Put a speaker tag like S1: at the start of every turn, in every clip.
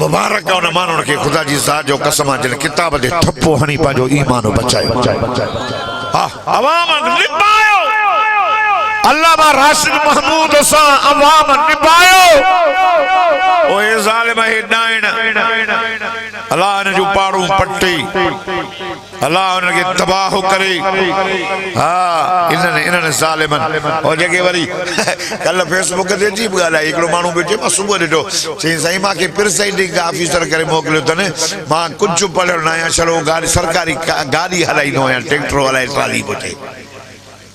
S1: मुबारक उन माण्हुनि खे ख़ुदा जी ज़ात जो कसम जिन किताब ते ठपो हणी पंहिंजो ईमान बचायो हा अवाम निभायो अल्लामा राशिद महमूद सां अवाम निभायो ओए ज़ालिम हे डाइण अल्लाह इन जो पाड़ू पट्टी अल्लाह उनके तबाह करे हाँ इन्हनि ज़ालिमन और जेके वरी कल फेसबुक ते अजीब ॻाल्हि आई हिकिड़ो माण्हू बीठो मां सुबुह ॾिठो चई साईं मूंखे प्रिसाइडिंग ऑफिसर करे मोकिलियो अथनि मां कुझु पढ़ियल न आहियां छड़ो गाॾी सरकारी गाॾी हलाईंदो आहियां ट्रैक्टर हलाए ट्राली पहुचे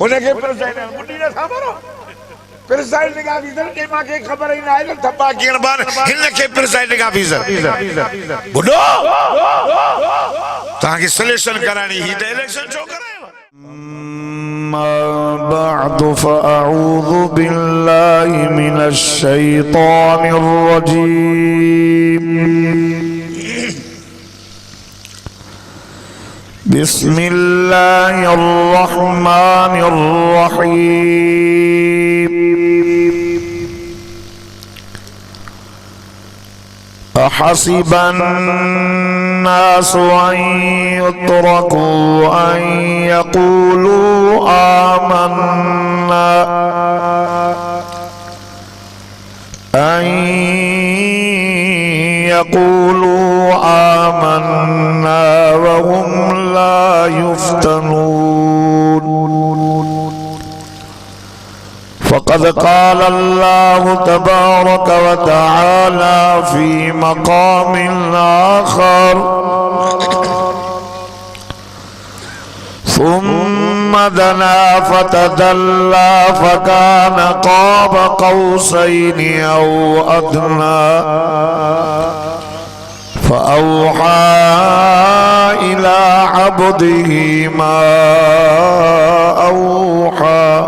S1: उनखे प्रिसाइडिंग ऑफिसर के मांखे खबर ही ना आहे न थप्पा कीअं बार हिनखे प्रिसाइडिंग ऑफिसर बुढो तव्हांखे सिलेक्शन कराइणी ही त इलेक्शन छो करायो
S2: ما بعد فأعوذ بالله من الشيطان الرجيم بسم الله الرحمن الرحيم أحسب الناس أن يتركوا أن يقولوا آمنا وهم لا يفتنون فقد قال الله تبارك وتعالى في مقام آخر ثم دنا فتدلى فكان قاب قوسين أو أدنى فأوحى إلى عبده ما أوحى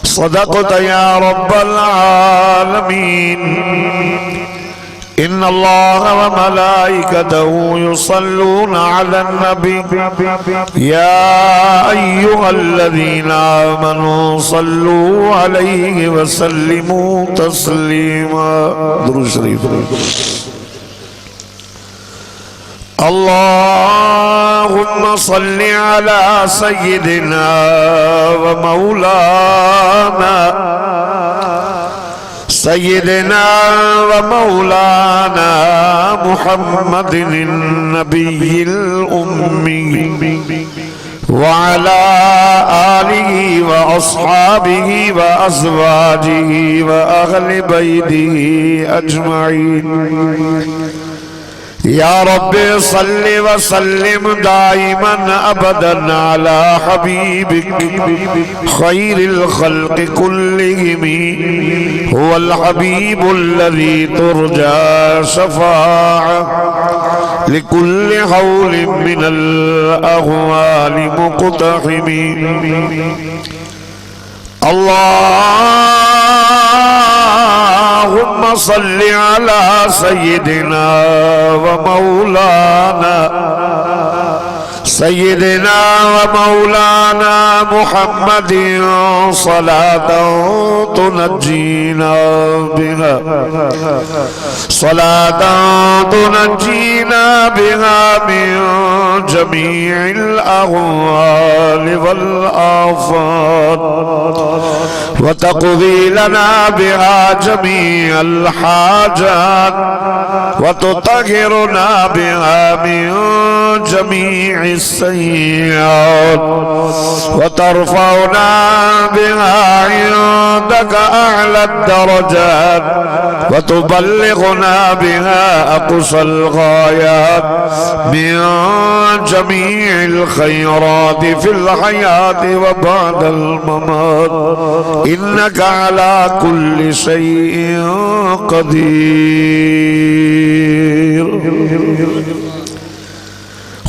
S2: صدقت يا رب العالمين إن الله وملائكته يصلون على النبي يا أيها الذين آمنوا صلوا عليه وسلموا تسليما درود شريف اللهم صل على سيدنا ومولانا محمد النبي الأمي وعلى آله وأصحابه وأزواجه وأهل بيته أجمعين يا رب صل وسلم دائما أبدا على حبيبك خير الخلق كلهم هو الحبيب الذي ترجى شفاعة لكل حول من الأهوال مقتحم اللهم صل على سيدنا ومولانا محمد صلاة تنجينا بها من جميع الأهوال والآفات وتقضي لنا بها جميع الحاجات وتطهرنا بها من جميع السيئات وترفعنا بها عندك أعلى الدرجات وتبلغنا بها أقصى الغايات من جميع الخيرات في الحياة وبعد الممات إنك على كل شيء قدير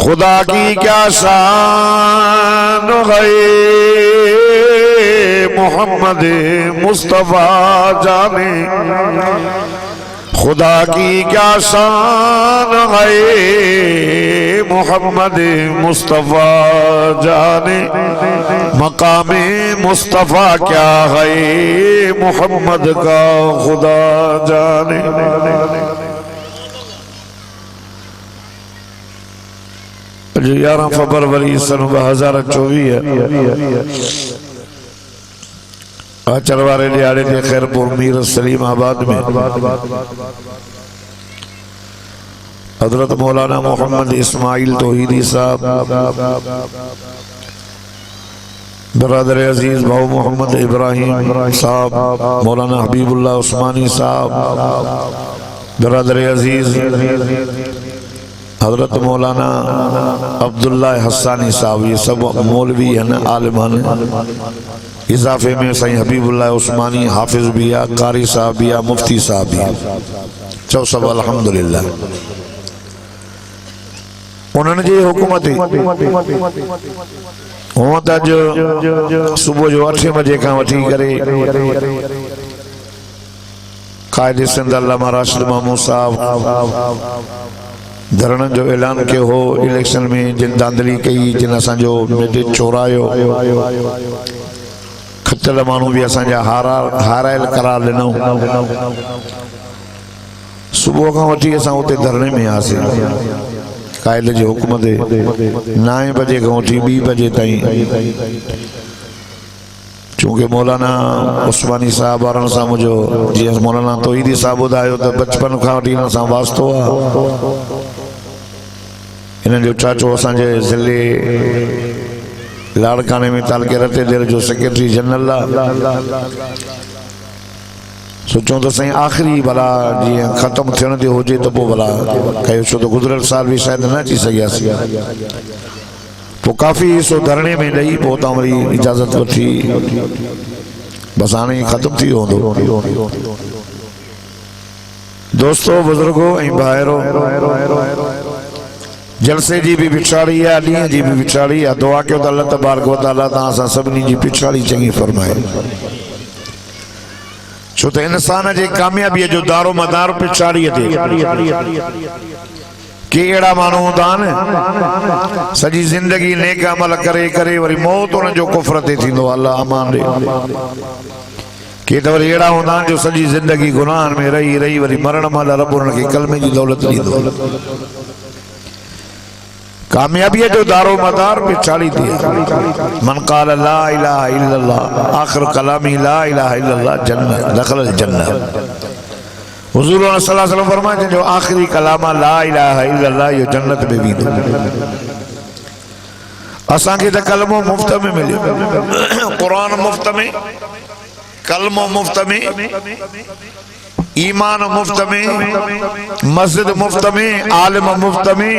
S2: خدا کی کیا شان ہے محمد مصطفیٰ جانے خدا کی کیا شان ہے محمد مصطفیٰ جانے مقام مصطفیٰ کیا ہے محمد کا خدا جانے जो 11 फरवरी सन 2024 अचर वारे ॾियारे ते खैरपुर मीर सलीमाबाद में हजरत मौलाना मोहम्मद इस्माइल तौहीदी साहब, बरदर अजीज भाऊ मोहम्मद इब्राहिम साहब, मौलाना हबीबुल्लाह उस्मानी साहब, बरदर अजीज हजरत मौलाना अब्दुल्ला हसानी साहब, ये सब मौलवी हैं, आलिमान। इजाफे में सही हबीबुल्लाह उस्मानी हाफिज भी आ, कारी साहब भी आ, मुफ्ती साहब भी। चौ सब अल्हम्दुलिल्लाह। उन्होंने जी हुकूमत हूँ तो अज सुबह जो 8 बजे का वठी करे कायदे सिंध अल्लामा राशिद महमूद साहब धरणन जो ऐलान किया हो इलेक्शन में, जिन धांधली कई, जिन असो मैंडेट चोरायो, खतल मानू भी असा हारायल करार ॾिनऊं। सुबह का वठी असां उते धरणे में आसीं। कायदे जी हुकूमत 9 बजे का वठी 2 बजे ताईं, चूंकि मौलाना उस्मानी साहब वारनि सां मुझो जीअं मौलाना तौहीदी साहब ॿुधायो त बचपन खां वठी हिन सां वास्तो आहे। हिन जो चाचो असांजे ज़िले लाड़काने में तालके रते देर जो सेक्रेटरी जनरल आहे। सोचो तो सही आखिरी भला जीअं ख़त्म थियण ते हुजे त पोइ भला कयो, छो तो गुज़िरियल साल भी शायदि न अची सघियासीं। पोइ काफ़ी हिसो धरणे में ॾेई पोइ उतां वरी इजाज़त वठी बसि हाणे ख़त्म थी वियो हूंदो। दोस्तो बुज़ुर्गो ऐं भाइरो, जलसे जी भी पिछाड़ी है, ॾींहं जी भी पिछाड़ी है। दुआ कयो त अल्लाह तबारक व तआला तव्हां असां सभिनी जी पिछाड़ी चङी फरमाए। छो तो इंसान जे कामयाबी जो दारो मदार पिछाड़ीअ ते। के अहिड़ा माण्हू हूंदा आहिनि सॼी ज़िंदगी नेक अमल करे करे वरी मौत उन जो कुफ्र ते थींदो, अल्लाह अमान ॾे। के त वरी अहिड़ा हूंदा आहिनि जो सॼी ज़िंदगी गुनाहनि में रही रही वरी मरण महिल रब उन्हनि खे कलमे जी दौलत ॾींदो। कामयाबी जो दारो मदार पिछाड़ी थी। मन क़ाल ला इलाहा इल्लल्लाह आखिर कलामी ला इलाहा इल्लल्लाह जन्नत दखल जन्नत। हुजूर सल्लल्लाहु अलैहि वसल्लम फरमाए जो आखिरी कलामा ला इलाहा इल्लल्लाह यो जन्नत में वेंदो। असां खे त कलमो मुफ्त में मिलियो, कुरान मुफ्त में, कलमो मुफ्त में, ईमान मुफ्त में, मस्जिद मुफ्त में, आलिम मुफ्त में।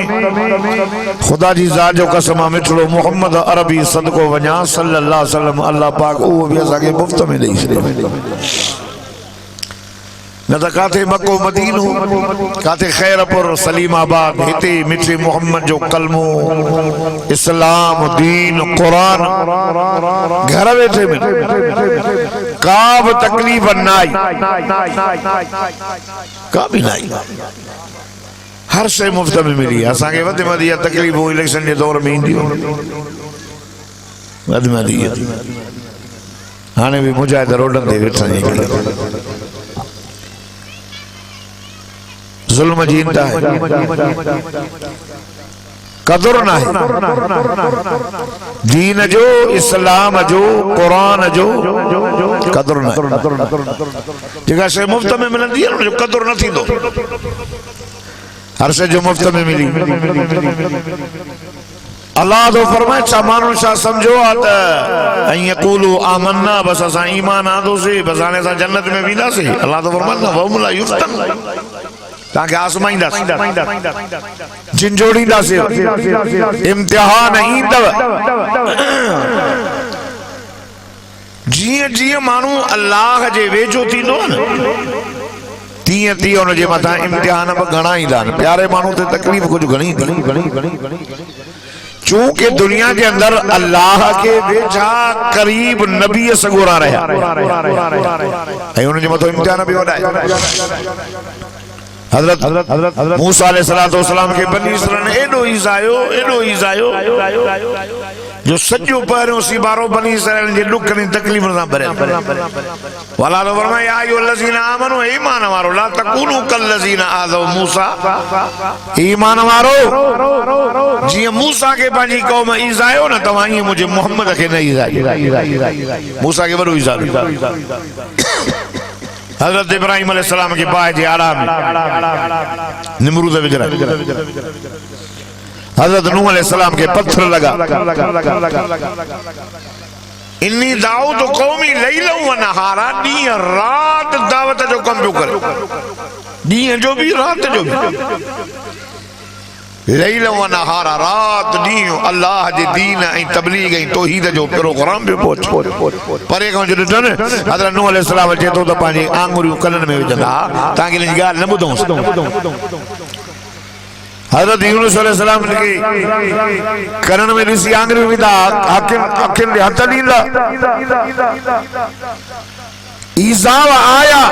S2: खुदा जी ज़ात जो कसम मिठड़ो मोहम्मद अरबी सदको वञा सल्लल्लाहु अलैहि वसल्लम, अल्लाह पाक उहो भी असांखे मुफ्त में ॾेई छॾियो। न त काथे मक्को मदीनो, काथे खैरपुर सलीमाबाद, हिते मिठे मोहम्मद जो कलमो, इस्लाम, दीन, कुरान घर वेठे में का भी तकलीफ न आई, का भी न आई। हर शइ मुफ्त में मिली। असांखे वधि में वधि तकलीफ़ूं इलेक्शन जे दौर में ईंदियूं, वधि में वधि। हाणे भी मुजाहिद रोडनि ते वेठा आहिनि। जुल्म जी इंतहा है, कदर ना है दीन जो, इस्लाम जो, कुरान जो कदर ना है। जेका शइ मुफ्त में मिलंदी है उनजो कदर न थींदो। हर शइ जो मुफ्त में मिली। अल्लाह तो फरमाए छा माण्हू छा समझो आ त ऐं यक़ूलू आमन्ना, बस असां ईमान आंदोसीं, बस हाणे असां जन्नत में वेंदासीं। अल्लाह तो फरमाए न वहुम ला युफ्तन, ताके आज़माईंदासीं, झिंझोड़ींदासीं, इम्तिहान ईंदव। जीअं जीअं माण्हू अल्लाह जे वेझो थींदो न तीअं तीअं उन जे मथां इम्तिहान बि घणा ईंदा आहिनि। प्यारे माण्हू ते तकलीफ़ कुझु घणी चूंकि दुनिया के अंदर अल्लाह के वेझा करीब नबी सगोरा रहा ऐं उन जे मथां इम्तिहान बि वॾा। हज़रत मूसा अलैहिस्सलाम के बनी इसराइल ने एडो ईज़ायो जो सजो पहिरियों सिबारो बनी इसराइल जे दुख ने तकलीफ सां भरियल वला तो फरमाया या अय्युहल्लज़ीना आमनू ईमान वारो ला तकूनू कल्लज़ीना आज़ौ मूसा ईमान वारो जी मूसा के पंहिंजी कौम ईज़ायो न तव्हां ईअं मुंहिंजे मोहम्मद खे न ईज़ायो मूसा के वॾो ईज़ायो हज़रत इब्राहिम अलैहिस्सलाम के बाहि जे आड़ा में निमरूद विझरायो हज़रत नूह अलैहिस्सलाम के पत्थर लगा इन्नी दाऊद कौमी लैलम व नहारा ॾींहुं रात दावत जो कम पियो करे ॾींहुं जो भी रात जो भी लैलम व नहारा रात ॾींहुं अल्लाह जे दीन ऐं तबलीग ऐं तौहीद जो प्रोग्राम पियो पहुचे परे खां जो ॾिठो न हज़रत नूह अलैहिस्सलाम चए थो त पंहिंजी आङुरियूं कननि में विझंदा तव्हांखे हिन जी ॻाल्हि न ॿुधऊं हज़रत यूनुस अलैहिस्सलाम के करण में ऋषि आंगरी विदा अखिन दे हथ ॾींदा ईसा आया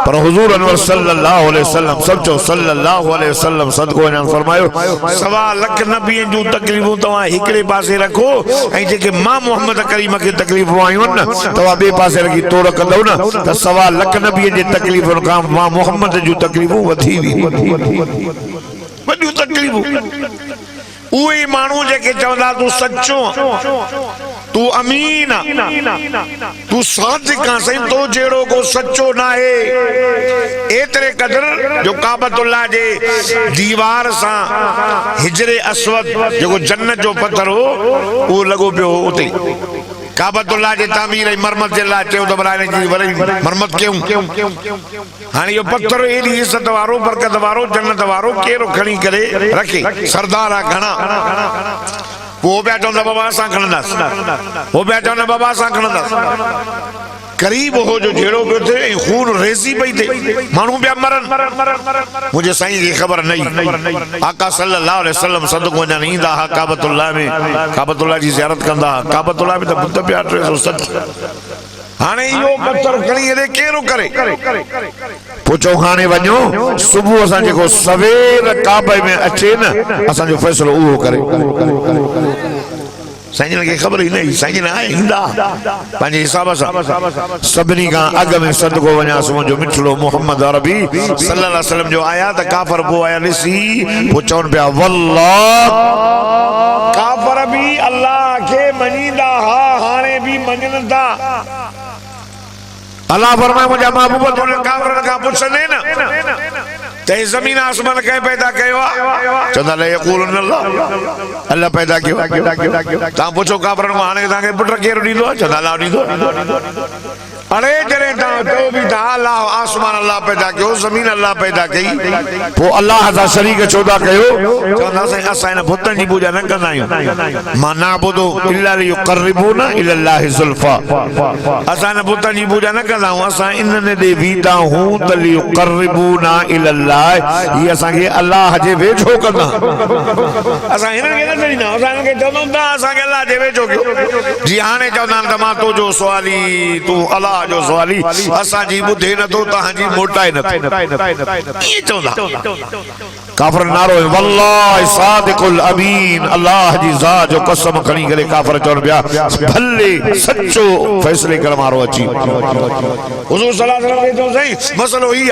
S2: पर हुजूर अनवर सल्लल्लाहु अलैहि वसल्लम सचो सल्लल्लाहु अलैहि वसल्लम सदको ने फरमायो सवा लख नबी जो तकलीफूं तवा हिकड़े पासे रखो ऐं जेके मां मोहम्मद करीम के तकलीफूं आयूं न तवा बे पासे रखी तोड़ कंदो न त सवा लख नबी जे तकलीफुन का मां मोहम्मद जो तकलीफूं वधी वॾियूं तकलीफूं उहे माण्हू जेके चवंदा तू सच्चो तू अमीन तू सादिक सही तो जहिड़ो को सच्चो ना है एतरे कदर जो काबतुल्लाह जे दीवार सा हिजरे अस्वद जो जन्नत जो पत्थर हो वो लगो पियो उते काबतुल्लाह जे तामीर ऐं मरमत जे लाइ चयो त बराए जी वरी मरमत कयूं हाणे इहो पत्थर एॾी इज़त वारो बरकत वारो जन्नत वारो केरो खणी करे रखे सरदार आहे घणा वो पिया चवंदा बाबा असां खणंदासीं वो पिया चवंदा बाबा असां खणंदासीं करीब हो जो जहिड़ो पियो थिए ऐं खून रेज़ी पई थिए माण्हू पिया मरनि मुंहिंजे साईं जी ख़बर नई आका सल्लल्लाहु अलैहि वसल्लम सदको वञण ईंदा हा काबतुल्लाह में काबतुल्लाह जी ज़ियारत कंदा हा काबतुल्लाह में त बुत पिया 360 हाणे इहो पत्थर खणी हेॾे केरो करे पुछो हाणे वञो सुबुह असां जेको सवेर काबे में अचे न असांजो फ़ैसिलो उहो करे साईं के खबर ही नहीं साईं आए ईंदा पंहिंजे हिसाब सां सभिनी खां अॻु में सदको वञा मुंहिंजो मिठड़ो मोहम्मद अरबी सल्लल्लाहु अलैहि वसल्लम जो आया त काफ़र पोइ आया ॾिसी पोइ चवनि पिया वल्लाह काफ़र बि अल्लाह खे मञींदा हा हाणे बि मञनि था अल्लाह फरमाए मुंहिंजा महबूब तोड़े काफ़रनि खां पुछंदे न ते ज़मीन आसमान कंहिं पैदा कयो आहे चवंदा ले यक़ूलुन अल्लाह पैदा कयो तव्हां पुछो काफ़रनि खां हाणे तव्हांखे पुट केरु ॾींदो आहे चवंदा अल्लाह ॾींदो अरे जॾहिं तव्हां चओ बि था अल्लाह आसमान अल्लाह पैदा कयो ज़मीन अल्लाह पैदा कई पोइ अल्लाह सां शरीक छो था कयो चवंदा असां हिन बुतनि जी पूॼा न कंदा आहियूं मां नाबुदु इल्ला लियुक़र्रिबूना इलल्लाहि ज़ुल्फ़ा असां हिन बुतनि जी पूॼा न कंदा आहियूं असां इन्हनि ॾे बीठा हूं त लियुक़र्रिबूना इलल्लाह ही असांखे अल्लाह जे वेझो कंदा असां हिननि खे न ॾींदा असां हिननि खे चवंदा तव्हां असांखे अल्लाह जे वेझो कयो जी हाणे चवंदा आहिनि त मां तुंहिंजो सवाली तूं अल्लाह जो सवाली असा जी बुधे न तो तहां जी मोटाए न ये चवंदा काफर नारो वल्लाह सादिकुल अमीन अल्लाह जी ज़ात जो कसम खणी करे काफर चवन पिया भले सच्चो फैसले कर मारो अची हुजूर सल्लल्लाहु अलैहि वसल्लम सही मसलो ही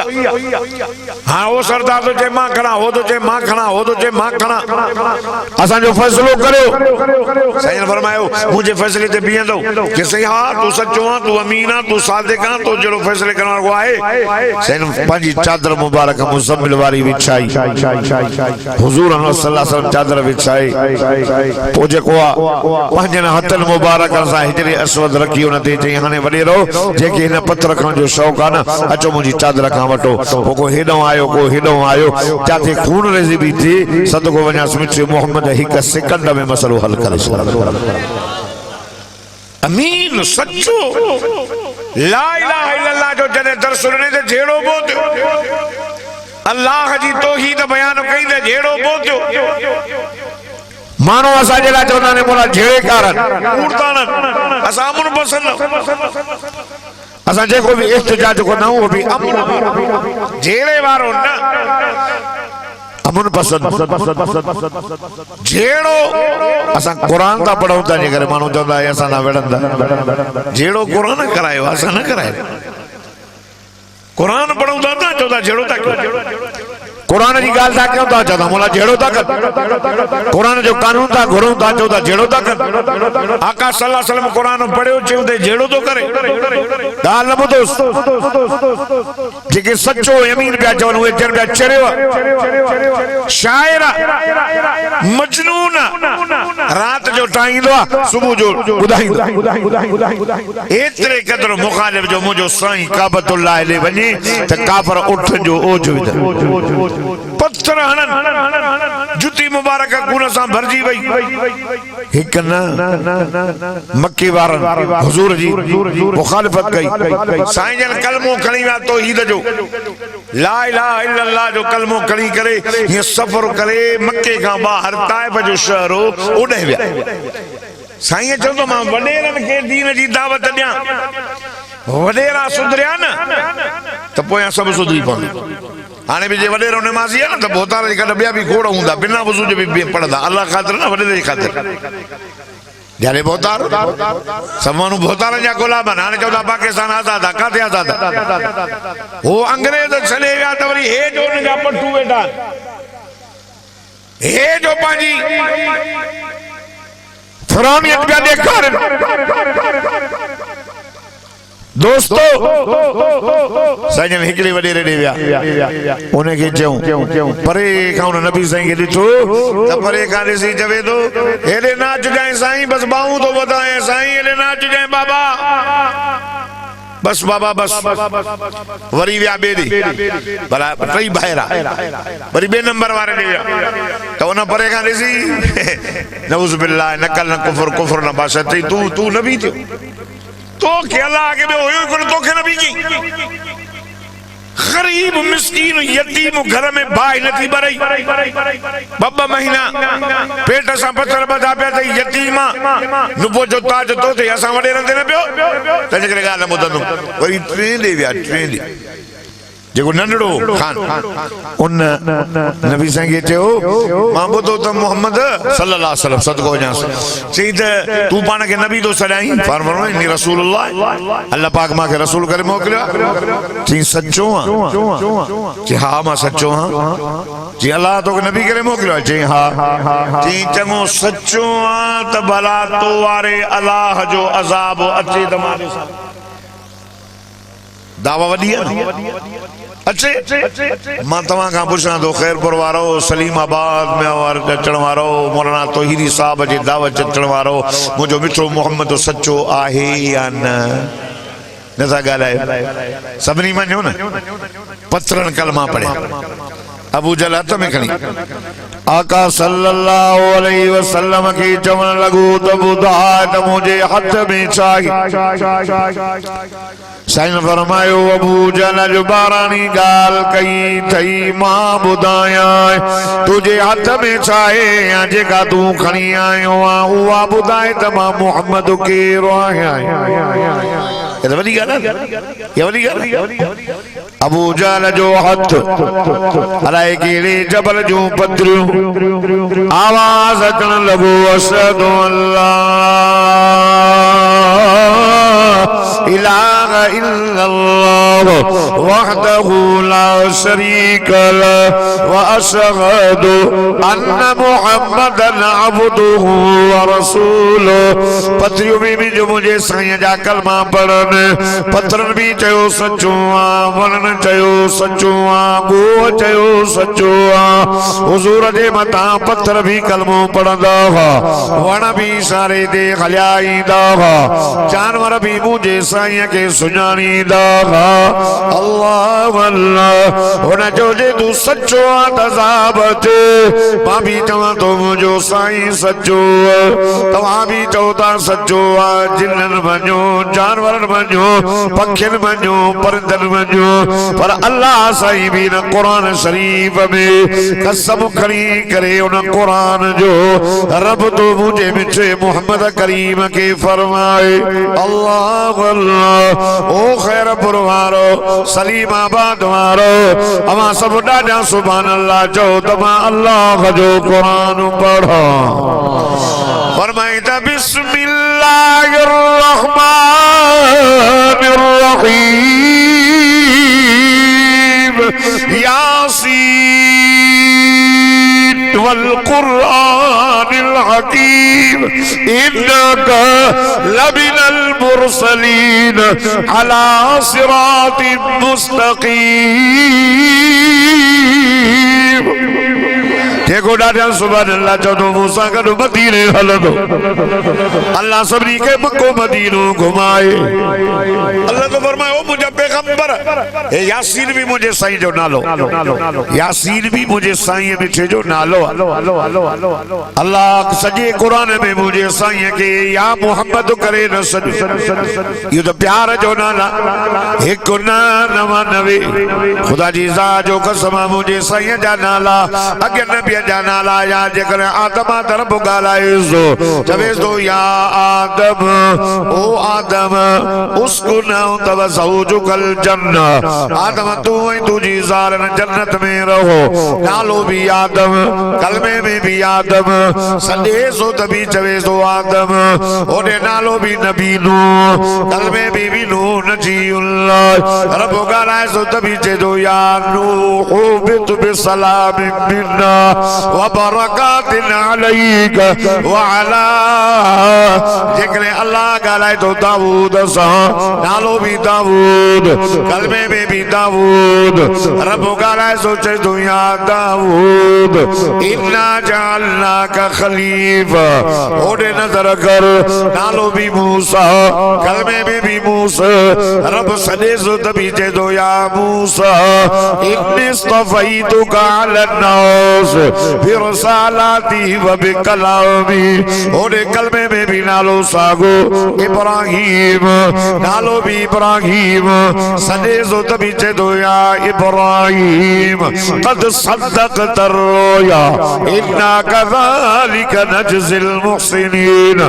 S2: हां वो सरदार तो जे मां खणा हो तो जे मां खणा हो तो जे मां खणा असा जो फैसलो करो सही फरमायो मुझे फैसले ते बीहंदो कि सही हां तू सच्चो हां तू अमीन हां तू सादिक हां तो जड़ो फैसले करन को आहे सही पंजी चादर मुबारक मुज़म्मिल वाली विछाई हुजूर सल्लल्लाहु अलैहि वसल्लम चादर विछाई पो जेको पंजन हथन मुबारक सां हिजरे अस्वद रखी उन ते चई हाने वडे रहो जेके इन पत्थर खण जो शौक आ न अचो मुजी चादर खां वठो पो को हेडो आयो जाते खून रेज़ी भी थी सदको वञा मिठे मोहम्मद हिक सेकंड में मसलो हल करे अमीन सच्चो ला इलाहा इल्लल्लाह जो जने दर सुनने ते जेड़ो बोतो अल्लाह जी तौहीद बयान कई ते जेड़ो बोतो मानो असा जेला चवंदा ने मोला झेड़े कारण उड़तान असा अमन पसंद असा जेको भी इस्तिजाज को ना हो भी अमन झेड़े वारो न मुनपसंद जेड़ो असा कुरान ता पढ़ूं था जे करे मानू चवंदा है असा ना वेड़ंदा जेड़ो कुरान करायो असा न करायो कुरान पढ़ूं था चवंदा जेड़ो था कुरान जी गाल था क्यों था चवंदा मोला जेड़ो था कर कुरान जो कानून था घुरूं था चवंदा जेड़ो था कर आका सल्लल्लाहु अलैहि वसल्लम कुरान पढ़ियो चवंदे जेड़ो तो करे गाल न ॿुधो जेके सच्चो यमीन पिया चवनि उहे चवनि पिया चरियो शाइर मजनून रात जो टाईंदो आहे सुबुह जो ॿुधाईंदो एतिरे क़दुरु मुखालिफ जो मुंहिंजो साईं काबतुल्लाह ले वञे त काफ़र उठ जो ओझ विध पत्थर हणन जुती मुबारक खून सां भरजी वई हिक न मक्की वारन हुजूर जी मुखालिफत कई साईं जन कलमो खणी विया तौहीद जो ला इलाहा इल्लल्लाह जो कलमो खणी करे ये सफ़र करे मक्के खां ॿाहिर ताइफ जो शहर हो ओॾे विया साईं चवंदो मां वॾेरनि खे दीन जी दावत ॾियां वॾेरा सुधरिया न त पोइ सभु सुधरी पवंदो हाणे बि जे वॾेरो निमाज़ी आहे न त बोतार जे गॾु ॿिया बि खोड़ हूंदा बिना वज़ू जे बि पढ़ंदा अल्लाह ख़ातिर न वॾेरे जी ख़ातिर जाने बोतार सब मानू बोतार जा गुलाम हाणे चवंदा पाकिस्तान आज़ाद आहे काथे आज़ाद आहे हो अंग्रेज छॾे विया त वरी हे जो हुन जा पठू वेठा हे जो पंहिंजी फ़िरौनियत पिया ॾेखारनि दोस्तो साईं हिकिड़े वॾेरे ॾे विया उनखे चयूं परे खां उन नबी साईं खे ॾिठो त परे खां ॾिसी चवे थो हेॾे न अचिजांइ साईं बस बाहूं थो वधाए साईं हेॾे न अचिजांइ बाबा बस बाबा बस वरी विया ॿिए ॾे भला टई ॿाहिरि वरी ॿिए नंबर वारे ॾे विया त उन परे खां ॾिसी नऊज़ बिल्लाह नकल न कुफर कुफर न बादशाह चई तूं नबी थियो तो के अल्लाह के में होयो कोन तो के नबी की गरीब मिस्कीन यतीम घर में भाई नथी बरई बब्बा महीना पेट सा पत्थर बधा पे त यतीम नुबो जो ताज तो थे असा वडे रंदे न पियो तने करे गाल मुदनो वरी ट्रेन दे विया ट्रेन दे जेको नंढड़ो खान उन नबी साईं खे चयो मां ॿुधो त मोहम्मद सल्लल्लाहु अलैहि वसल्लम सदको वञांसि चई त तूं पाण खे नबी थो सॾाई फरमायो इन्नी रसूलुल्लाह अल्लाह पाक मूंखे रसूल करे मोकिलियो चई सचो आहियां चई हा मां सचो आहियां चई अल्लाह तोखे नबी करे मोकिलियो चई हा चई चङो सचो आहियां त भला तो वारे अल्लाह जो अज़ाब अचे त मां ॾिसां दावा वॾी आहे अच्छे मां तव्हां खां पुछां थो ख़ैरपुर वारो सलीमाबाद में अचण वारो मौलाना तौहीदी साहब जी दावत अचण वारो मुंहिंजो मिठो मोहम्मद सचो आहे या न नथा ॻाल्हायो सभिनी मञो न पत्थरनि कलमा पढ़िया अबू जहल हथ में खणी आका सल्लल्लाहु अलैहि वसल्लम के चवण लॻो त ॿुधाए त मुंहिंजे हथ में छा आहे साईं फरमायो अबू जहल जो बारानी गाल कई थई मां ॿुधायां तुंहिंजे हथ में छा आहे या जेका तूं खणी आयो आहे उहा ॿुधाए त मां मुहम्मद केरु आहियां वॾी ॻाल्हि अबू जहल जो हथ अलाए कहिड़े जबल जूं पथरियूं आवाज़ अचण लॻो अशहदु अल्लाह इलाहा इल्लल्लाह वहदहु ला शरीक लहु व अशहदु अन्न मुहम्मदन अब्दुहु व रसूलुहु पथरियूं में भी जो मुझे साईं जा कलमा पढ़नि पत्थरनि भी चयो सचो आहे वणनि चयो सचो आहे गोह चयो सचो आहे हुज़ूर जे मथां पत्थर भी कलमो पढ़ंदा हुआ वण भी इशारे ते हलिया ईंदा हुआ जानवर भी मुंहिंजे साईं खे सुञाणींदा हुआ अल्लाह अल्लाह हुन जो जे तूं सचो आहे त अज़ाब अचे मां भी चवां थो मुंहिंजो साईं सचो तव्हां भी चओ था सचो आहे जिन्ननि मञो जानवरनि मञो पखियुनि मञो परिंदनि मञो पर अल्लाह साईं भी न क़ुरान शरीफ में कसम खणी करे उन क़ुरान जो रब तो मुझे मिठे मोहम्मद करीम के फरमाए अल्लाह अल्लाह ओ खैर पुरवारो सलीम आबाद वारो अमा सब डाजा सुभान अल्लाह जो तमा अल्लाह जो कुरान पढ़ो फरमाइता बिस्मिल्लाहिर्रहमानिर्रहीम यासीन वल कुरआनिल हकीम इन्नका लमिनल मुरसलीन अला सिरातिम मुस्तकीम देखो डाटा सुभान अल्लाह चौदो मूसा का मदीने हलदो अल्लाह सबरी के मक्को मदीनो घुमाए अल्लाह तो फरमाए ओ मुझे पैगंबर ए यासीन भी मुझे साईं जो नालो यासीन भी मुझे साईं मिठे जो नालो अल्लाह सजे कुरान में मुझे साईं के या मोहम्मद करे न सद ये तो प्यार जो नाला एक ना नवा नवे खुदा जी जा जो कसम मुझे साईं जा नाला अगे नबी जाना लाया जेकर आदम तरफ गालाइजो जवेजो या आदम ओ आदम उसको ना तब सऊजुकल जन्ना आदम तू ही तुझी ज़ारन जन्नत में रहो नालो भी आदम कलमे में भी आदम संदेशो तभी जवेजो आदम ओने नालो भी नबी नू कलमे में भी नू नजीउल्लाह रब गालाइजो तभी जेदो या नूह बित बिसलाम मिन्ना वबरकातिन अलैका वअला जिक्र अल्लाह गालाए तो दाऊद सा नालो भी दाऊद कलमे में भी दाऊद रब गालाए सोचे तो या दाऊद इन्ना जअलना का खलीफा ओने नजर कर नालो भी मूसा कलमे में भी मूसा रब सदे सो तभी जे दो या मूसा इन्नी इस्तफैतुका अलन्नास फिर सालाती व बिकलामी ओने कलमे में भी नालो सागो इब्राहिम नालो भी इब्राहिम सदेजो तभी चे दो या इब्राहिम कद सद्दक़त अर्रुया इन्ना कज़ालिक नजज़िल मुहसिनीन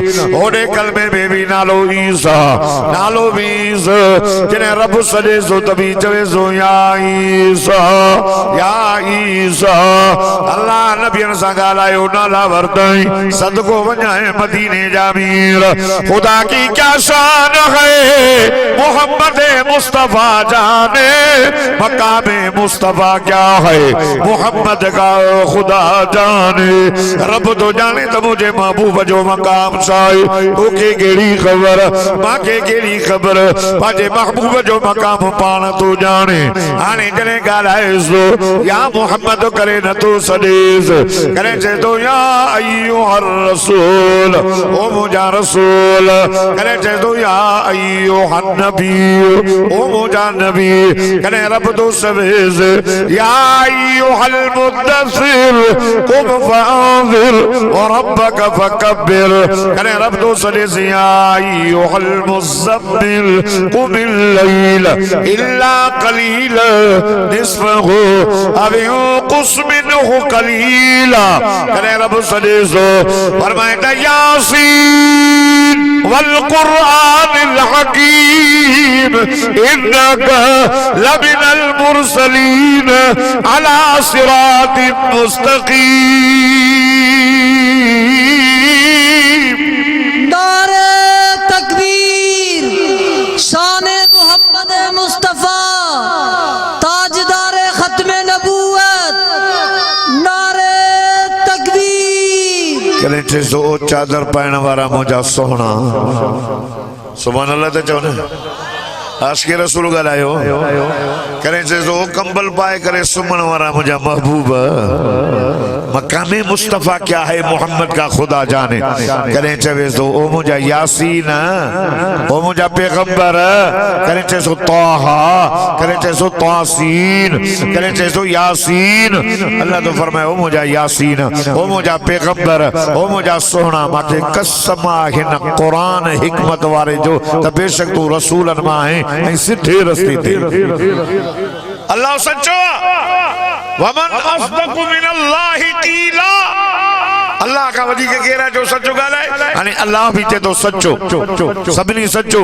S2: ओने कलमे में भी नालो ईसा नालो भी ईसा जिन्हें रब सदेजो तभी चे दो या ईसा अल्लाह नबियन संगालायो नाला वर्ताई सदको वजाए मदीने जामीर खुदा की क्या शान है मोहम्मद मुस्तफा जाने मकामे मुस्तफा क्या है मोहम्मद का खुदा जाने रब तो जाने तो मुझे महबूब जो मकाम साई ओके गेड़ी खबर माँ के गेड़ी खबर पाजे महबूब जो मकाम पाना तो जाने आने जने गालाए सो या मोहम्मद करे न तो सदेस करे चे तो या अय्युहर रसूल ओ मुझा रसूल करे चे तो या अय्युहन नबी ओ मुझा नबी करे रब तो सवेज या अय्युहल मुद्दसिर कुम फअंज़िर व रब्बक फकब्बिर करे रब तो सदेस या अय्युहल मुज़्ज़म्मिल कुमिल लैल इल्ला क़लीला निस्फ़हु अव युक़ुस मिन्हु कलीला करे रब सदेसो फरमाया यासीन वल कुरआनिल हकीम इन्नका लमिनल मुरसलीन अला सिरातिम मुस्तकीम
S3: नारे तकबीर शाने मोहम्मद मुस्तफा ताजदारे खत्मे नबूवत नारे तकबीर
S2: करे चे सो चादर पायण वारा मुझा सोहना सुभान अल्लाह ते चवने आशिक़ रसूल गालायो करे चे सो कंबल पाए करे सुमन वारा मुझा महबूब मकामे मुस्तफा क्या है मोहम्मद का खुदा जाने करे चे सो ओ मुझा यासीन ओ मुझा पैगंबर करे चे सो ताहा करे चे सो तासीन करे चे सो यासीन अल्लाह तो फरमाए ओ मुझा यासीन ओ मुझा पैगंबर ओ मुझा सोहना माके कसम हिन कुरान हिकमत वारे जो त बेशक तू रसूलन मां है ऐं सिद्धे रस्ते ते अल्लाह सच्चो वमन अस्दक़ु मिनल्लाहि क़ीला अल्लाह का वधी के केरा जो सचो गालाए यानी अल्लाह भी चे तो सचो सबनी सचो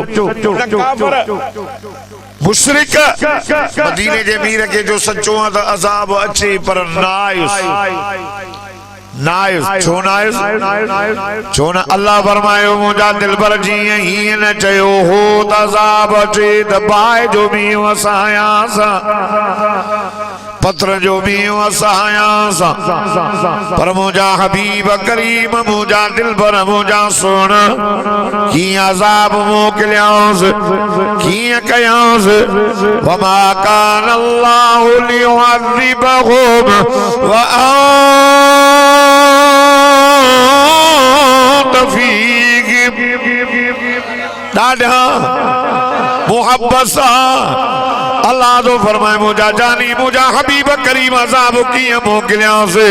S2: मुशरिक मदीने जे मीर के जो सचो है तो अजाब अच्छे पर नायुस नायुस छो नायुस छो ना अल्लाह फरमायो मुझा दिल पर जी ही न चयो हो अजाब अच्छे दबाए जो मी वसाया सा पत्र जो भी वसाया सा पर मुझा हबीब करीम मुझा दिल पर मुझा सुन की अजाब मोकलियांस की कयांस वमा कान अल्लाहु लियुअज़्ज़िबहुम व अंत फीहिम दादा मोहब्बत सा अल्लाह तो फरमाए मुझा जानी मुझा हबीब करीम अजाब की मोकलियां से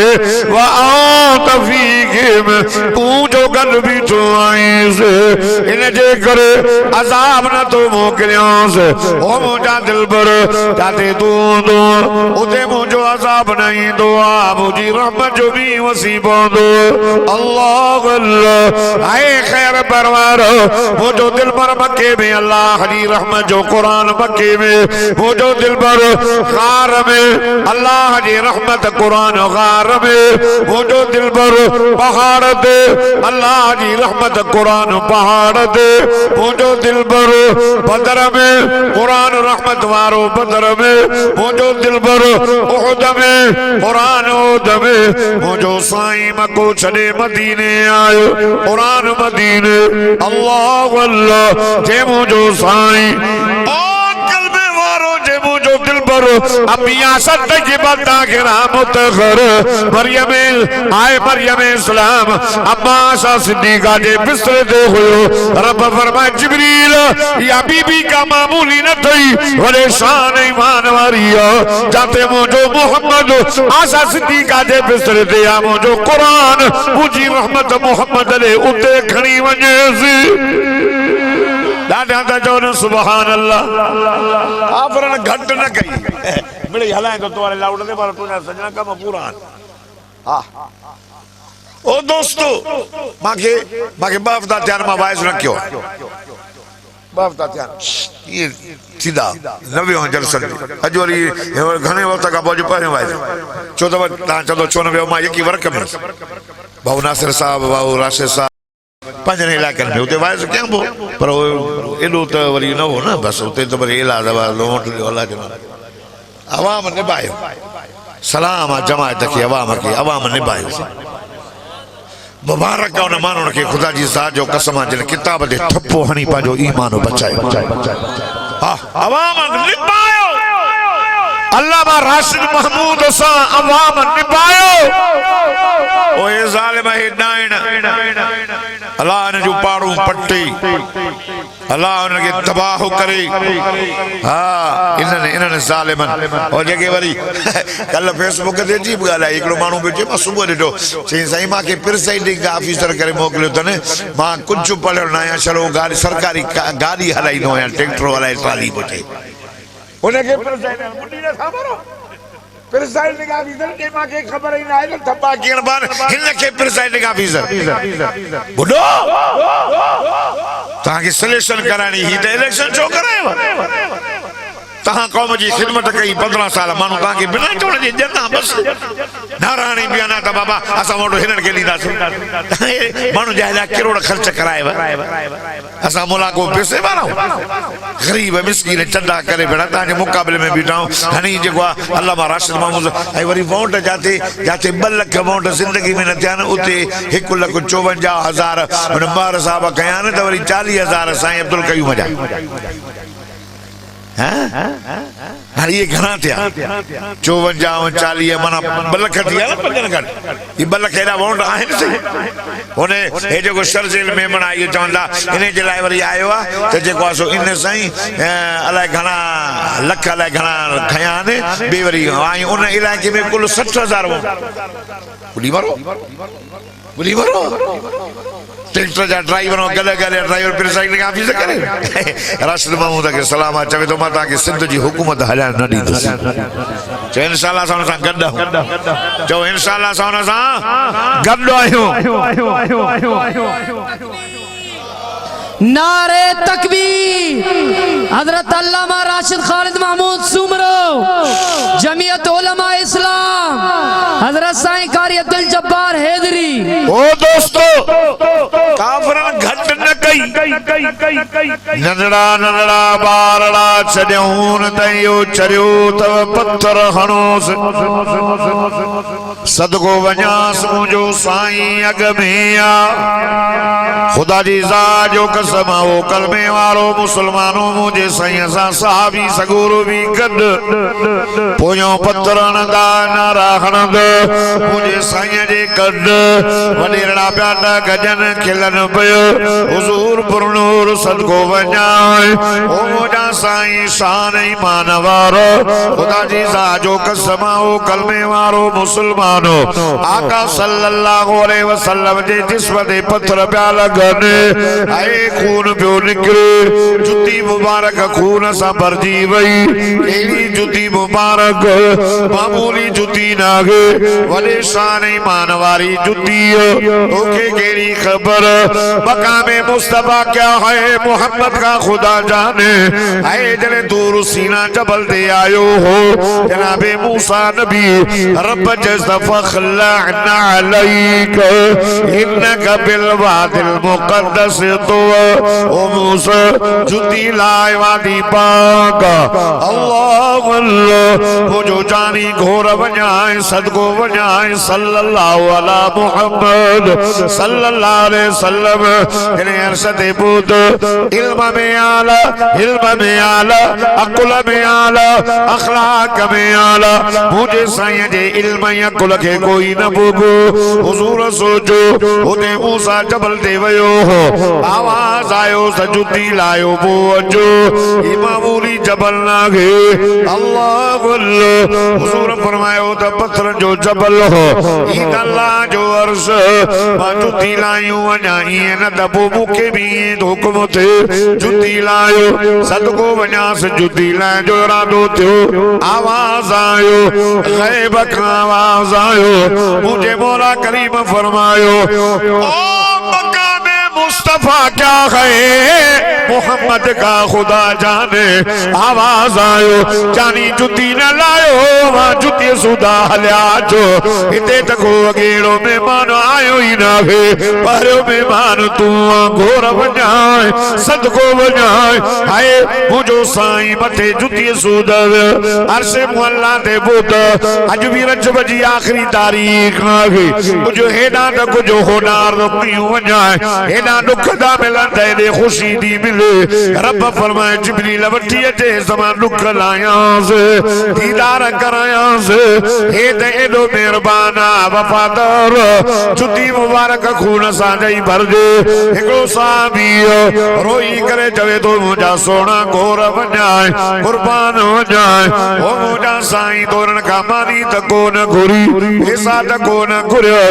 S2: वआत फीहिम तू जो गन भी तो आई से इन जे करे अजाब न तो मोकलियां से ओ मुझा दिल पर जाते तू दो उते मुझो अजाब नहीं दो आ मुझी रहमत जो भी वसीबो दो अल्लाह अल्लाह आए खैर परवार मुझो दिल पर मक्के में अल्लाह की रहमत जो कुरान मक्के में मुझो दिल पर गार में अल्लाह की रहमत कुरान गार में मुझो दिल पर पहाड़ दे अल्लाह की रहमत कुरान पहाड़ दे मुझो दिल पर बदर में कुरान रहमत वारो बदर में मुझो दिल पर उहद में कुरान उहद में मुझो साईं मको छड़े मदीने आयो कुरान मदीने अल्लाह अल्लाह जे मुझो साईं मुझो दिल पर अबिया सद की बता के रामत घर मरियम आए मरियम इस्लाम अम्मा सा सिद्दीका जे बिस्तर दे हुयो रब फरमाए जिब्रील या बीबी का मामूली न थई वरे शान ईमान वारी जाते मुझो मोहम्मद आशा सिद्दीका जे बिस्तर दे आ मुझो कुरान मुझी रहमत मोहम्मद ले उते खणी वने सी दादा ता जो सुभान अल्लाह आफरन घट न कई बड़े हलाए तो तुम्हारे लाउड दे पर तूने सजना का पूरा हां ओ दोस्तों माके बाप दा ध्यान में वाइस रखियो बाप दा ध्यान ये सीधा नवे जलसन अजोरी घणे वक्त का बोझ पर वाइस चौदह ता चलो 94 मा यकी वर्क में बाबू नासिर साहब बाबू राशिद साहब पंजने इलाकन में उते वाइस क्या बो पर एडो तो वरी न हो ना बस उते तो वरी इला दवा लोट वाला जन अवाम ने बायो सलाम जमात की अवाम ने बायो मुबारक उन मानन के खुदा जी ज़ात जो कसम जिन किताब दे ठप्पो हणी पाजो ईमान बचाए हां अवाम ने बायो अल्लाह बा राशिद महमूद सा अवाम ने बायो ओ ए जालिम है डाइन अल्लाह ने जो पाड़ू पट्टी अल्लाह उनके तबाह करे हां इन्हने जालिमन और जगे वरी कल फेसबुक ते जी गाला एकड़ो मानू बेठे मा सुबह ॾिठो चई साईं मां के प्रिसाइडिंग ऑफिसर करे मोकलियो तने मां कुछ पढ़ियो न आया चलो गाड़ी सरकारी गाड़ी हलाईनो आया ट्रैक्टर हलाई ट्राली बोटे उनके प्रिसाइडिंग मुंडी न सामरो प्रिसाइडिंग ऑफिसर के मां के खबर ही ना है थप्पा किन बान हिन के प्रिसाइडिंग ऑफिसर बुडो ता के सिलेक्शन करानी ही तो इलेक्शन छो करायो तहां कौम जी खिदमत कई 15 साल मानू ता के बिना चोण जे जना बस नारायणी बियाना ता बाबा असा मोटो हिनन के लीदा मानू जायला करोड़ खर्च कराए असा मोला को पैसे मारो गरीब मिस्कीन चंदा करे बेड़ा ता के मुकाबले में बीठाऊं हनी जेको अल्लामा Rashid Mahmud I worry vote जाते 2 लाख वोट जिंदगी में न थियान उते 1,54,000 उन मार साहब कया न त वरी 40,000 साईं अब्दुल कयूम जा हां ये घना थिया 54 40 माना 2 लाख थिया न 5 घट ये 2 लाख एडा वोट आहिन से ओने हे जेको शर्जिल मेमन आयो चवंदा इने जे लाइ वरी आयो आ त जेको असो इन साईं अलाए घना लख अलाए घना खया ने बे वरी आई उन इलाके में कुल 60,000 वोट बुली मारो
S1: ट्रैक्टर जा ड्राइवरों गले गले ड्राइवर प्रिसाइडिंग ऑफिसर करे राशिद महमूद के सलाम चवे तो मां ताके सिंध जी हुकूमत हलाण न दींदुसि चो इंशाअल्लाह सां गॾु चो इंशाअल्लाह सां गॾु आहियूं
S3: नारे तकबीर हजरत अल्लामा राशिद खालिद महमूद सुमरो जमीयत उलमा इस्लाम हजरत साईं कारी अब्दुल जब्बार हैदरी
S1: ओ दोस्तों काफरन घट न कई नंढड़ा नंढड़ा बारड़ा छॾियूं तयो चरियो तव पत्थर हणोस सदको वञास मुंहिंजो साईं अॻ में आ खुदा जी ज़ात जो कसम हो कलमे वारो मुसलमानों मुझे साईं सां सहाबी सगोरो भी गॾु पोयों पत्थर हणंदा नारा हणंदा मुझे साईं जे गॾु वॾेरड़ा प्याटा गजन खिलन पियो हुजूर पुरनूर सदको वञाए ओ मुंहिंजा साईं शान ईमान वारो खुदा जी ज़ात जो कसम हो कलमे वारो मुसलमानो आका सल्लल्लाहु अलैहि वसल्लम जे जिस्म ते पत्थर पिया लॻनि ऐं खून पियो निकिरे जुती मुबारक खून सां भरजी वई अहिड़ी जुती मुबारक मामूली जुती नाहे वॾे शान ईमान वारी जुती तोखे कहिड़ी ख़बर मकामे मुस्तफा क्या है मोहम्मद का खुदा जाने ऐं जॾहिं दूर सीना जबल ते आयो हो जनाबे मूसा नबी रब जज़ फखलअना अलैक इन्नक बिल वादिल मुक़द्दस तो ओ मूसा जुती लाए वादी पाक अल्लाह अल्लाह वो जो जानी घोर वञाए सदको वञाए सल्लल्लाहु अला मुहम्मद सल्लल्लाहु अलैहि वसल्लम जने अर्श ते पुत इल्म में आला अकुल में आला अखलाक में आला मुझे साईं जे इल्म या अकुल के कोई न भोगो हुजूर सोचो उते मूसा जबल ते वयो हो आवाज आयो सजुती लायो वो अजो इमामूली जबल नागे अल्लाह अल्लाह हुजूर फरमायो त पत्थर जो जबल हो ई अल्लाह जो अर्श जुती लायो वञा ईअं न त पोइ मूंखे बि हुकुम थे जुती लायो सदको वञास जुती लाइ जो इरादो थियो आवाज आयो गैब खां आवाज आयो मुझे मौला करीम फरमायो ओ मकामे मुस्तफा क्या है मोहम्मद का खुदा जाने आवाज आयो जानी जुती न लायो मां जुती सुधा हलिया जो इते तको अगेड़ो मेहमान आयो ही ना है पहिरियों मेहमान तू घोर वञाए सदको वञाए हाय मुझो साईं मथे जुती सुधव अर्श मुअल्ला ते बुत अज भी रजब जी आखिरी तारीख आहे मुझो हेडा त कुझो होनार क्यों वञाए हेडा दुख दा मिलन दे खुशी दी रब फरमाए जिब्रील वठी अचे समान दुख लायास दीदार करायास हे ते एडो मेहरबान वफादार जुती मुबारक खून सां जई भरजे हिकड़ो साहबी रोई करे चवे तो मुंहिंजा सोना घोर वञाए कुर्बान वञाए ओ मुंहिंजा साईं तोरण खां मानी त कोन घुरी पैसा त कोन घुरियो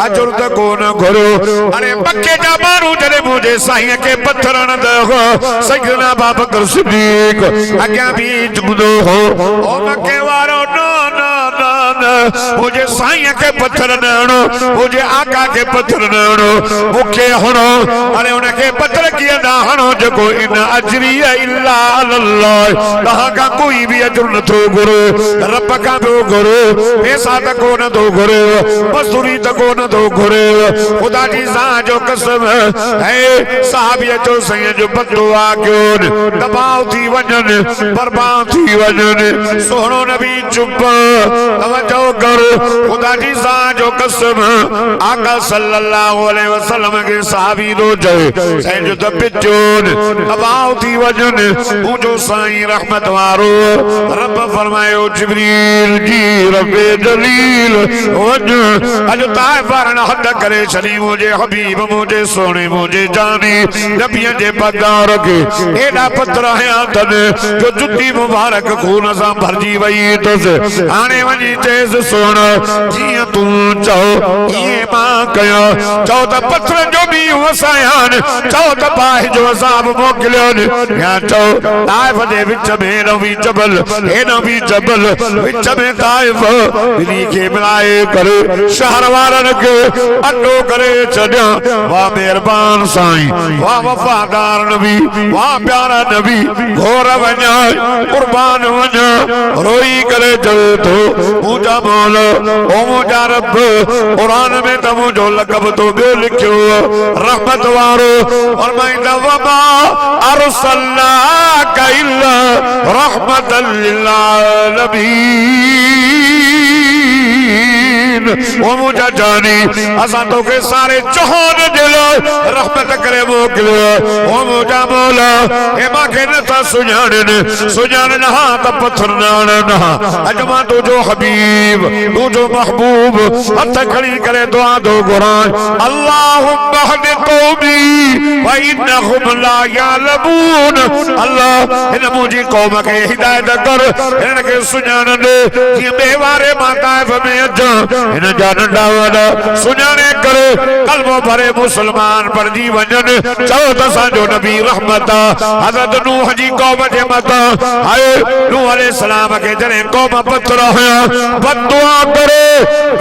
S1: अजुर त कोन घुरियो अरे मके जा माण्हू जॾहिं मुंहिंजे साईं खे पत्थर हणंदा सैयदना बाबकर सिद्दीक अग्या भी जुदो हो ओ मके वारो नो नो नो मुझे साईं के पत्थर न हणो मुझे आका के पत्थर न हणो मुखे हणो अरे उनके पत्थर किए ना हणो जको इन अजरी इल्ला अल्लाह कहां का कोई भी अजर न थो गुरु रब का दो गुरु पैसा त को न दो गुरु मजदूरी त को न दो गुरु खुदा जी ज़ात जो कसम है साहबिया जो साईं जो बदलो आ क्यों दबाव थी वजन बर्बाद थी वजन सोहणो नबी चुप तवज्जो करो खुदा जी ज़ात जो कसम आका सल्लल्लाहु अलैहि वसल्लम के साहबी दो जय साईं जो तबिजोन दबाव थी वजन मुझो साईं रहमत वारो रब फरमायो जिब्रील जी रब्बे जलील वज अज ताए परन हद करे छनी मुझे हबीब मुझे सोने मुझे जानी नबियन जे पगार के एडा पत्थर हया तन जो जुती मुबारक खून सां भरजी वई तस हाणे वञी चे फैज़ सुन जिया तू चओ ये मां कयो चओ त पत्थर जो भी वसायान चओ त बाहि जो अज़ाब मोकिलियोन या चओ ताइफ दे विच में नवी जबल हे नवी जबल विच में ताइफ इन्ही के मिलाए करे शहर वारन के अटो करे छॾिया वाह मेहरबान साईं वाह वफादार नबी वाह प्यारा नबी घोर वञा कुर्बान वञा रोई करे चवे तो मुंहिंजा मौला ओ मुंहिंजा रब कुरान में त मुंहिंजो लक़ब तो ॿियो लिखियो रहमत वारो फरमाईंदा वमा अरसलनाका इल्ला रहमतल लिल आलमीन ओ मुंहिंजा जानी असां तोखे सारे जहान जे लाइ रहमत करे मोकिलियो ओ मुंहिंजा मौला हे मूंखे नथा सुञाणनि सुञाणनि हा त पत्थर न आणनि हा अॼु मां तुंहिंजो हबीब तुंहिंजो महबूब हथ खणी करे दुआ थो घुरां अल्लाहुम्म हदि क़ौमी व इन्नहुम ला यअलमून अल्लाह हिन मुंहिंजी क़ौम खे हिदायत कर हिन खे सुञाणनि जीअं ॿिए वारे मां ताइफ में अचां हिन जा नंढा वॾा सुञाणे करे कलमो भरे मुसलमान बणिजी वञनि चओ त असांजो नबी रहमत हज़रत नूह जी क़ौम जे मथां आए नूह अलैहिस्सलाम खे जॾहिं क़ौम पत्थर हुया बददुआ करे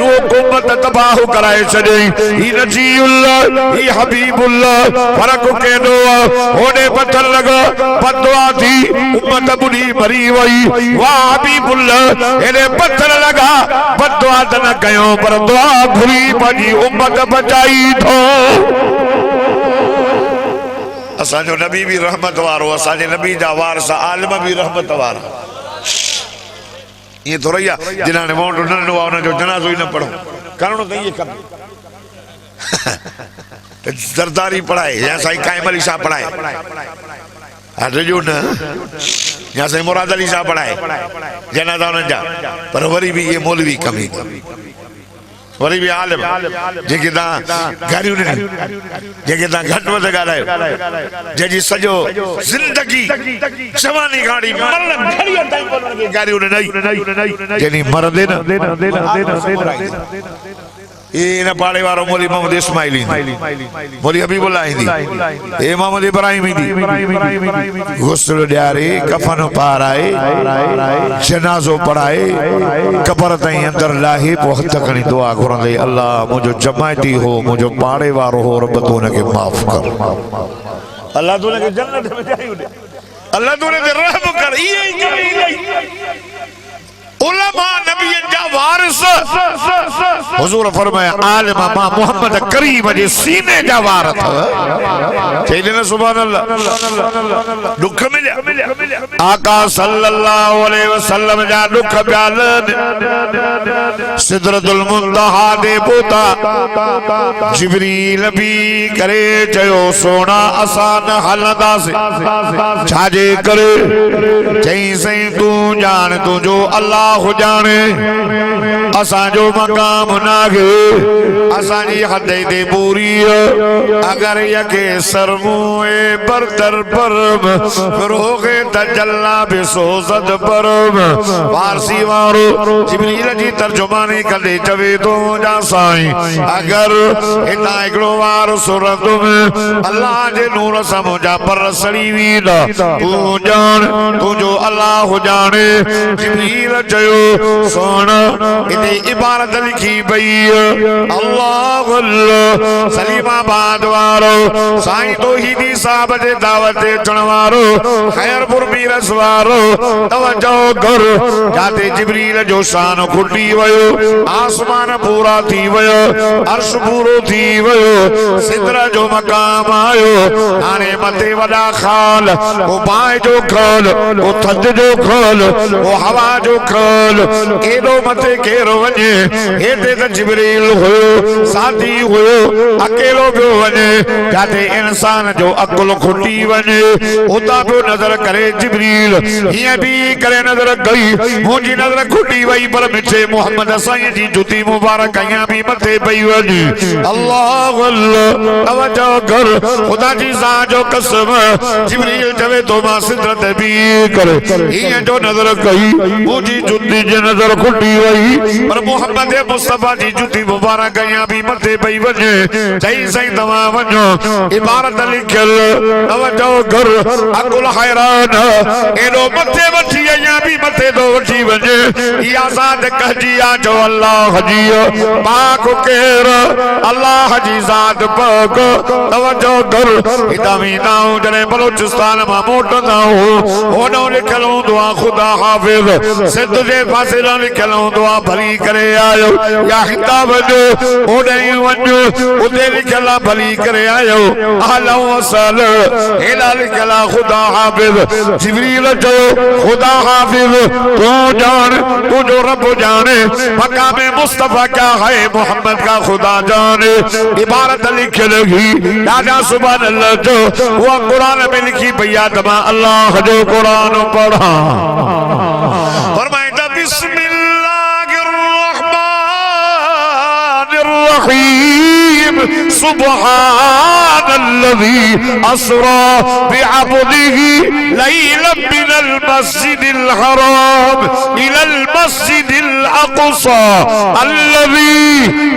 S1: नूह उम्मत तबाह कराए छॾियईं ही नजीउल्लाह ही हबीबुल्लाह फर्क केॾो होॾे पत्थर लॻा बददुआ थी उम्मत बुढ़ी मरी वई वाह हबीबुल्लाह हेॾे पत्थर लॻा बददुआ त न कयो पर दुआ घुरी पंहिंजी उम्मत बचाई थो असांजो नबी भी रहमत वारो असांजे नबी जा वारस आलिम भी रहमत वारा ये थोड़ा या जिन्होंने मौत न हुआ उन्हें जनाज़ो ही न पढ़ो करणो तो ये कम सरदारी पढ़ाए या साईं कायम अली शाह पढ़ाए हटजो न या साईं मुराद अली शाह पढ़ाए जनाज़ा उन्हनि जा पर वरी भी ये मौलवी कमी वरी भी आलिम जेके ता गारियूं न जेके ता घट वध ॻाल्हायो जंहिंजी सॼो ज़िंदगी जवानी गाड़ी मरण घड़ीअ ताईं कोन के गारियूं न जंहिं मरदे न ये न पाड़े वारो मौली मोहम्मद इस्माइल मौली हबीबुल्लाह इंदी ए मोहम्मद इब्राहिम इंदी गुस्ल ॾियारे कफन पाराए जनाज़ो पढ़ाए कबर ताईं अंदर लाहे पोइ हथ खणी दुआ घुरंदे अल्लाह मुंहिंजो जमायती हो मुंहिंजो पाड़े वारो हो रब तूं हुनखे माफ़ कर अल्लाह तूं हुनखे जन्नत में ॾियाई अल्लाह तूं हुनखे रहम कर इहे उलमा नबीन जा वारिस हुजूर फरमाया आलिम मां मोहम्मद करीम जे सीने जा वार अथव चईंदे न सुभान अल्लाह दुख मिलिया आका सल्लल्लाहु अलैहि वसल्लम जा दुख ॿियालनि सिदरतुल मुंतहा दे पहुता जिब्रील भी करे चयो सोना असां न हलंदासीं छाजे करे चई सही तूं ॼाण तुंहिंजो अल्लाह हो जाने असांजो मकाम नागे असांजी हद दे पूरी अगर यके सरमुए बरदर परम रोगे तजल्ला बेसोजद परम फारसी वारो जिब्रील जी तर्जुमानी कंदे चवे तो जा साईं अगर इता हिकिड़ो वार सूरत में अल्लाह जे नूर सां मुंहिंजा पर सड़ी वेंदा तूं ॼाण तुंहिंजो अल्लाह हो जाने जिब्रील सोना इते इबारत लिखी पई अल्लाह अल्लाह सलीमाबाद वारो साईं तौहीदी साहब जे दावत ते अचण वारो खैरपुर मीरस वारो तवज्जो कर जाते जिब्रील जो शान खुटी वयो आसमान पूरा थी वयो अर्श पूरो थी वयो सिदरा जो मकाम आयो हाणे मथे वॾा खाल को बाहि जो खाल को थध जो खाल को हवा जो खाल एडो मथे केरो वने हेते त जिब्रील हुयो साथी हुयो अकेलो पियो वञे जाते इंसान जो अकुल खुटी वञे उता पियो नजर करे जिब्रील हीअं बि करे नजर गई मुंहिंजी नजर खुटी वई पर मिठे मोहम्मद साईं जी जुती मुबारक अयां भी मथे पई वञी अल्लाह अल्लाह तवज्जो कर खुदा जी ज़ात जो कसम जिब्रील चवे तो मां सिदरत भी करे हीअं जो नजर कई मुंहिंजी जुती जी नजर खुटी वई पर मोहम्मद मुस्तफा जी जुती मुबारक अयां भी मथे पई वञे चई साईं तव्हां वञो इबारत लिखियल तवज्जो कर अकुल हैरान एडो मथे वठी अयां भी मथे तो वठी वञे इहा ज़ात कहजी आ जो अल्लाह जी पाक केर अल्लाह जी ज़ात पाक तवज्जो कर इतामी नाउ जने बलूचिस्तान मां मोटंदा हो ओनो लिखल हूंदो आ खुदा हाफिज सिंध जे पासे न लिखल हूंदो आ भली करे आयो या हिता वञो ओॾे वञो उते लिखल आ भली करे आयो अहलो वसल हेॾा लिखल आ खुदा हाफिज जिब्रील चयो खुदा हाफिज तू जान तुझो रब जाने मकाम मुस्तफा क्या है मोहम्मद का खुदा जाने इबारत लिखी लगी दादा सुभान अल्लाह जो वो कुरान में लिखी भैया तमा अल्लाह जो कुरान पढ़ा फरमाया बिस्मिल्लाहिर रहमानिर रहीम सुब्हानल्लज़ी अस्रा बिअब्दिही लैलन मिनल मस्जिदिल हराम इलल मस्जिदिल अक़सा अल्लज़ी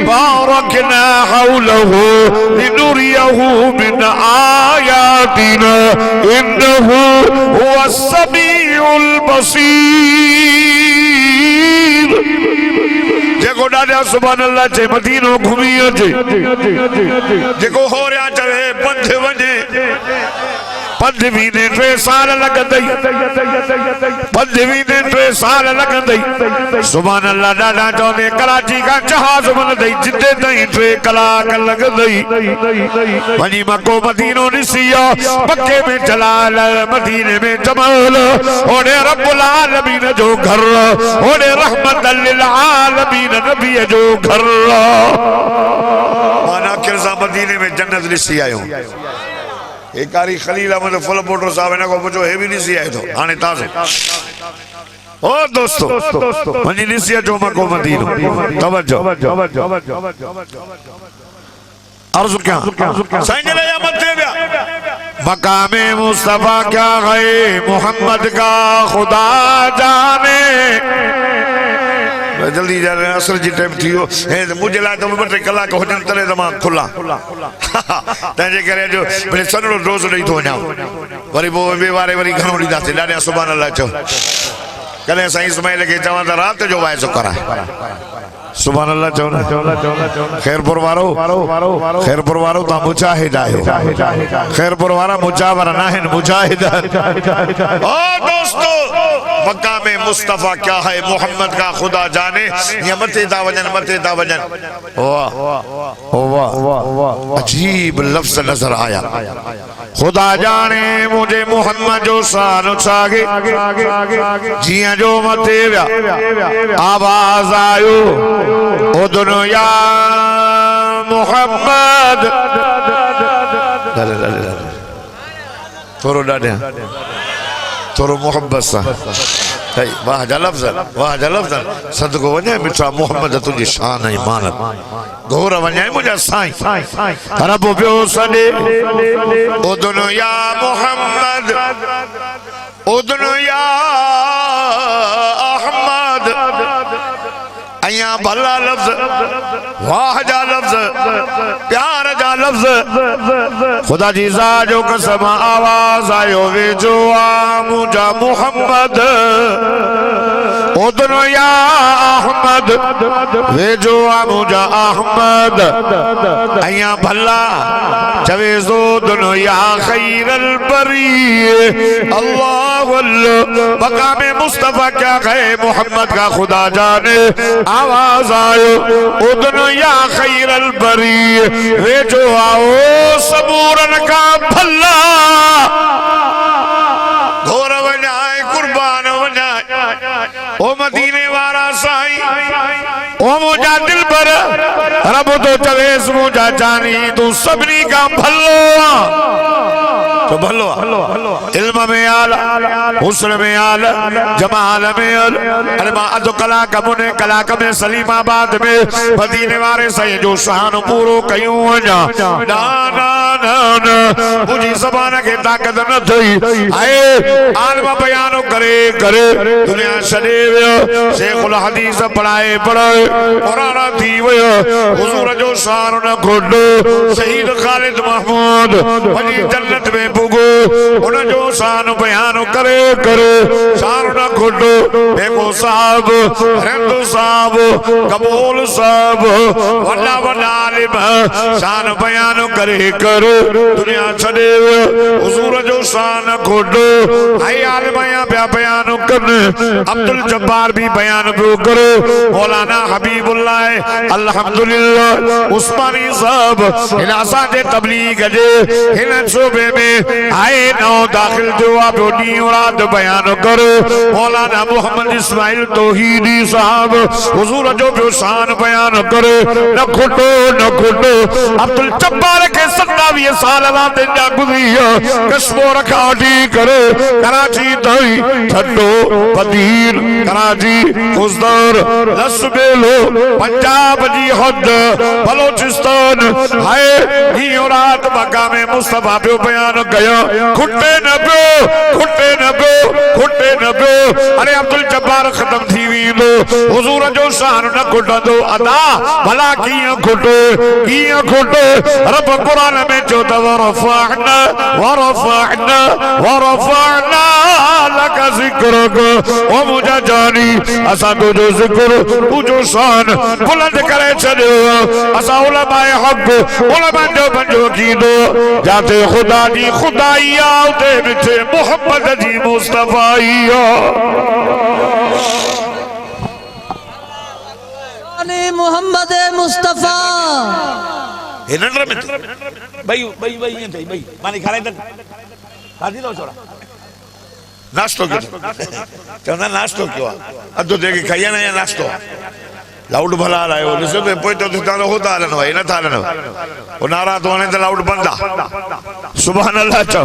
S1: बारकना हौलहु लिनुरियहु मिन आयातिना इन्नहु हुवस समीउल बसीर जेको डाडा सुभान अल्लाह चे मदीनो घूमी अचे जेको हो रहा चवे पंध वञे पंध वीने 3 साल लगंदई पंध वीने 3 साल लगंदई सुभान अल्लाह डाडा चवंदे कराची का जहाज बनदई जिते ताईं 3 कलाक लगंदई वञी मको मदीनो ॾिसियो मक्के में जलाल मदीने में जमाल ओॾे रब्बुल आलमीन जो घर ओॾे रहमतल लिल आलमीन नबी जो घर माना किरसा मदीने में जन्नत ॾिसी आयो एकारी खलील अहमद फुल मोटर साहब इनको मुझो हे भी नहीं सिया तो आने ताज़े ओ दोस्तों वनी नहीं सिया जो मको मदीनो तवज्जो अर्ज़ क्या संजले या मत दे मकामे मुस्तफा क्या है मोहम्मद का खुदा जाने जल्दी जा रहे असर जी टाइम थियो ए मुझे ला तो 2 कलाक होजन तले तमा खुला तंजे करे जो भले सनरो रोज नहीं तो वञा वरी वो वे वारे वरी घणो ॾींदा से ॾाढा सुभान अल्लाह चो कने साईं इस्माइल के चवा त रात जो वायसो करा सुभान अल्लाह चवना खैरपुर वारो ता मुजाहिद आयो खैरपुर वारा मुजावर नाहिन मुजाहिद ओ दोस्तों मकामे मुस्तफा क्या है मोहम्मद का खुदा जाने ये मते दा वजन वाह अजीब लफ्ज नजर आया खुदा जाने मुझे मोहम्मद जो शान छागे जिया जो मते आवाज आयो ओ दोनों या मोहम्मद थोरो डाडे थोरो मोहब्बत सा वाह जा लफ्ज़ सदको वने मिठा मोहम्मद तुझी शान है मानत घोर वने मुझा साईं रब पियो सडे ओ दोनों या मोहम्मद ओ दोनों या अहमद अया भला लफ्ज़ वाह जा लफ्ज़ प्यार जा लफ्ज़ खुदा जी ज़ात जो कसम आवाज आयो वे जो आ मुझा मोहम्मद ओ दोनों या अहमद वे जो आ मुझा अहमद अया भला चवे जो दोनों या खैरल बरी अल्लाह अल्लाह मकामे मुस्तफा क्या है मोहम्मद का खुदा जाने आवाज आयो उदन या खैरल बरी वे जो आओ सबूरन का भला घोर वनाए कुर्बान वनाए ओ मदीने वारा साईं ओ मुझा दिल पर रब तो चवेस मुझा जानी तू सबनी का भलो तो भलो इल्म में आला हुस्न में आला जमाल में आला अरे मां अद कला कमुने कला में सलीमाबाद में मदीने वारे साईं जो शान पूरो कयूं वञा ना ना ना ना मुझी ज़बान के ताकत न थई आए आलम बयान करे करे दुनिया छॾे वियो शेखुल हदीस पढ़ाए पढ़ाए पुराना थी वियो हुजूर जो शान न खोडो शहीद खालिद महमूद वञी जन्नत में पुगो उन जो शान बयान करे करे शान न खोडो बेको साहब हिंदू साहब कबूल साहब वॾा वॾा आलिम शान बयान करे करे दुनिया छॾे वियो हुजूर जो शान खोडो आई आलिम या पिया बयान करने अब्दुल जब्बार भी बयान पियो करे मौलाना हबीबुल्लाह अल्हम्दुलिल्लाह उस्मानी साहब इन असांजे तबलीग जे हिन शोबे में आए नओ दाखिल जो पियो ॾींहुं राति बयान करे मौलाना मोहम्मद इस्माइल तौहीदी साहब हुजूर जो पियो शान बयान करे न खोटो अब्दुल जब्बार के 27 साल राति जा गुज़री कस्बो रखा वठी करे कराची ताईं छड्डो पदीर कराची कुज़दर लसबेलो पंजाब जी हद बलोचिस्तान हाय ॾींहुं राति मक्का में मुस्तफा पियो बयान कया खुटे न पियो अरे अब्दुल जब्बार ख़त्म थी वेंदो हुजूर जो शान न खुटंदो अदा भला कीअं खुटे रब क़ुरान में चयो त वरफ़अना लक ज़िक्रक ओ मुंहिंजा जानी असां तुंहिंजो ज़िक्र तुंहिंजो शान बुलंद करे छॾियो असां उलमाए हक़ उलमा जो पंहिंजो अक़ीदो जाते ख़ुदा जी ख़ुदाई आहे उते मिठे मोहम्मद जी मुस्तफ़ाई
S3: आहे मोहम्मद मुस्तफा
S1: हिनन में भाई ये थे भाई माने खाने तक खादी दो छोड़ा नाश्तो क्यों चंदा नाश्तो क्यों अदो देखे खाया ना या नाश्तो लाउड भला आयो ॾिसो त पोइ तो तानो होता हलनो है न था हलनो ओ नारा तो ने लाउड बंदा सुभान अल्लाह चो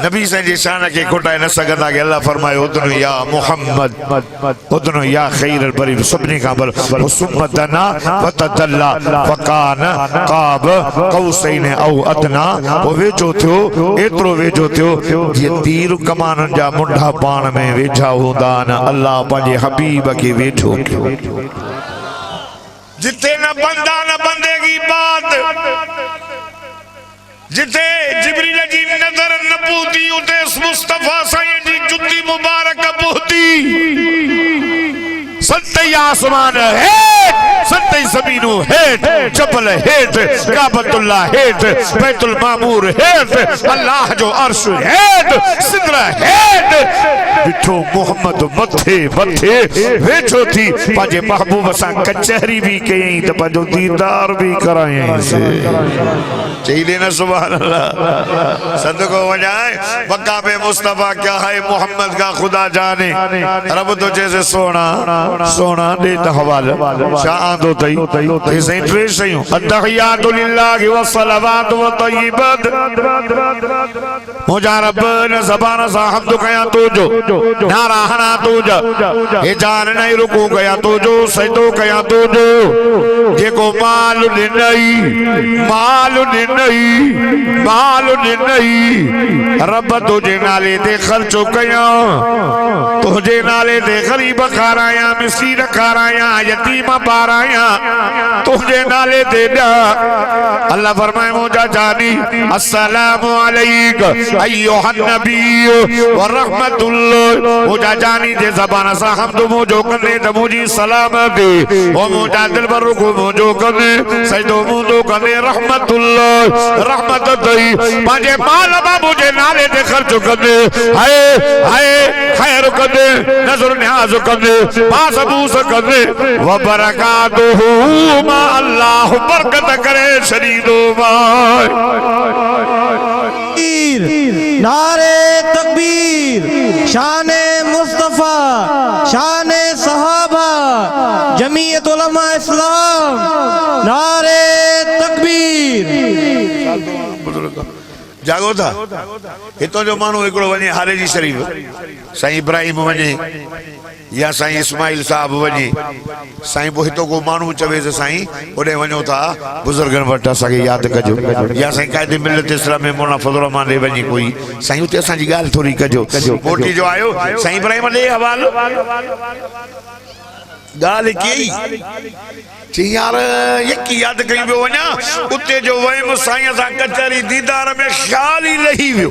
S1: नबी से जी शान के खोटाए न सकता के अल्लाह फरमाए उदनु या मोहम्मद उदनु या खैर बरी सबनी का बल सुम्मतना फतदल्ला फकान काब कौसैन औ अदना ओ वेजो थियो एतरो वेजो थियो जे तीर कमान जा मुंडा पान में वेझा होंदा न अल्लाह पंजे हबीब के वेठो जिथे न बंदा न बंदे की बात जिथे जिब्रील जी नजर न पूती उते मुस्तफा साईं जी जुती मुबारक पूती सत्ते आसमान हेठ सत्ते ज़मीनू हेठ जबल हेठ काबतुल्लाह हेठ बैतुल मामूर हेठ अल्लाह जो अर्श हेठ सिदरा हेठ बिठो मोहम्मद मथे वेठो थी पाजे महबूब सा कचहरी भी कई तो पाजो दीदार भी कराए से चाहिए ना सुभान अल्लाह सदको वजाए मक्का में मुस्तफा क्या है मोहम्मद का खुदा जाने रब तो जैसे सोना दे हवाला शाह दो तई ऐसे ट्रेस ही अत्तहियातु लिल्लाहि व सलावातु व तय्यिबात मुझा रब ने ज़बान सा हम्द कया तुझो नारा हना तुझो हे जान नहीं रुकू गया तुझो सजदो कया तुझो जेको माल नहीं रब तुझे नाले दे खर्चो कया तुझे नाले दे गरीब खाराया मिस्कीन खाराया यतीम बाराया तुझे नाले दे दा अल्लाह फरमाए मुझा जानी अस्सलामु अलैका अय्युहन नबी व रहमतुल्लाह मुझा जानी जे ज़बान सा हमद मुझो कने त मुझी सलाम दे ओ मुझा दिल पर रुको मुझो कने सजदो मुझो कने रहमतुल्लाह रहमत दई पाजे माल बा मुझे नाले दे खर्च कने हाय खैर कने नजर न्याज कने पास बूस कने व बरकातहू मा अल्लाह बरकत करे शरीदो भाई
S4: नारे तकबीर शान मुस्तफा मुस्तफ़ा शान सहाबा जमीयत उलमा इस्लाम नारे तकबीर।
S1: जागो था हितो जो मानू हिकिड़ो वञे हारे जी शरीफ साईं इब्राहिम वञे या साईं इस्माइल साहब वञे साईं पोइ हितो को मानू चवे त साईं ओॾे वञो था बुज़ुर्गनि वटि असांखे यादि कजो या साईं क़ाइदे मिलत इस्लाम में मौलाना फज़लुर रहमान ॾे वञे कोई साईं उते असांजी ॻाल्हि थोरी कजो मोटी जो आयो साईं इब्राहिम ॾे हवालो ॻाल्हि कई चई यार यकी यादि कई पियो वञा उते जो वयमि साईं सां कचहरी दीदार में ख़्याल ई लही वियो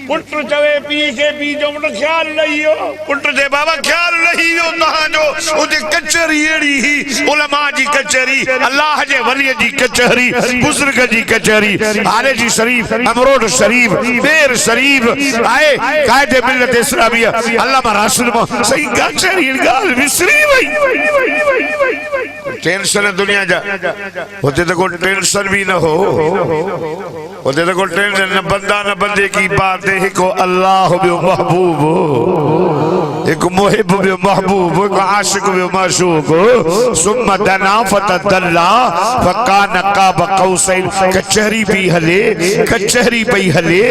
S1: पुट चवे पीउ खे पीउ जो ख़्याल लही वियो पुट जे बाबा ख़्याल लही वियो तव्हांजो उते कचहरी अहिड़ी ही उलमा जी कचहरी अल्लाह जे वलीअ जी कचहरी बुज़ुर्ग जी कचहरी हारे जी शरीफ अमरोड शरीफ बेर शरीफ आहे क़ाइदे मिलत इस्लामिया अल्लामा राशिद सही कचहरी ॻाल्हि विसरी वई टेंशन दुनिया जा होते तो कोई टेंशन भी न हो होते तो कोई टेंशन न बंदा न बंदे की बात है को अल्लाह बियो महबूब एक मुहिब बियो महबूब एक आशिक बियो माशूक सुम्मा दना फतदल्ला फकान काब कौसैन कचहरी भी हले कचहरी पई हले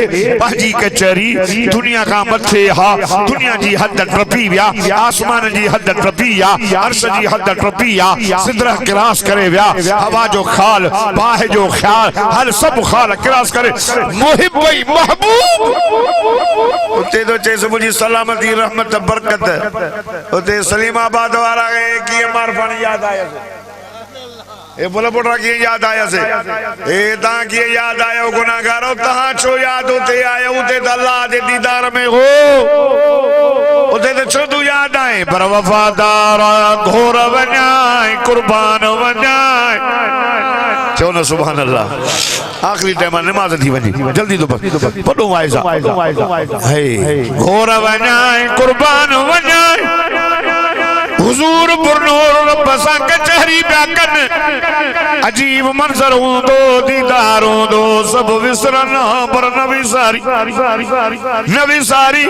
S1: पाजी कचहरी दुनिया का मथे हा दुनिया जी हद टपी विया आसमान जी हद टपी या अर्श जी हद टपी या सिदरा क्रास करे व्या हवा जो खाल बाह जो ख्याल हर सब खाल क्रास करे मुहिब वही महबूब उते तो चेस मुझी सलामती रहमत बरकत उते सलीमाबाद वाला की मारफान याद आया से ए बोला पोटरा की याद आया से ए ता की याद आयो गुनाहगारो तहां छो याद उते आयो उते त अल्लाह दे दीदार में हो उते तो छो तू याद आए पर वफादार घोर वञाए कुर्बान वञाए चो न सुभान अल्लाह आखिरी टाइम नमाज थी वञे जल्दी तो पढ़ो वाइजा हे घोर वञाए कुर्बान वञाए हुजूर पुरनूर रब सां कचहरी पिया कनि अजीब मंज़र हूंदो दीदार हूंदो सब विसरन पर न विसारी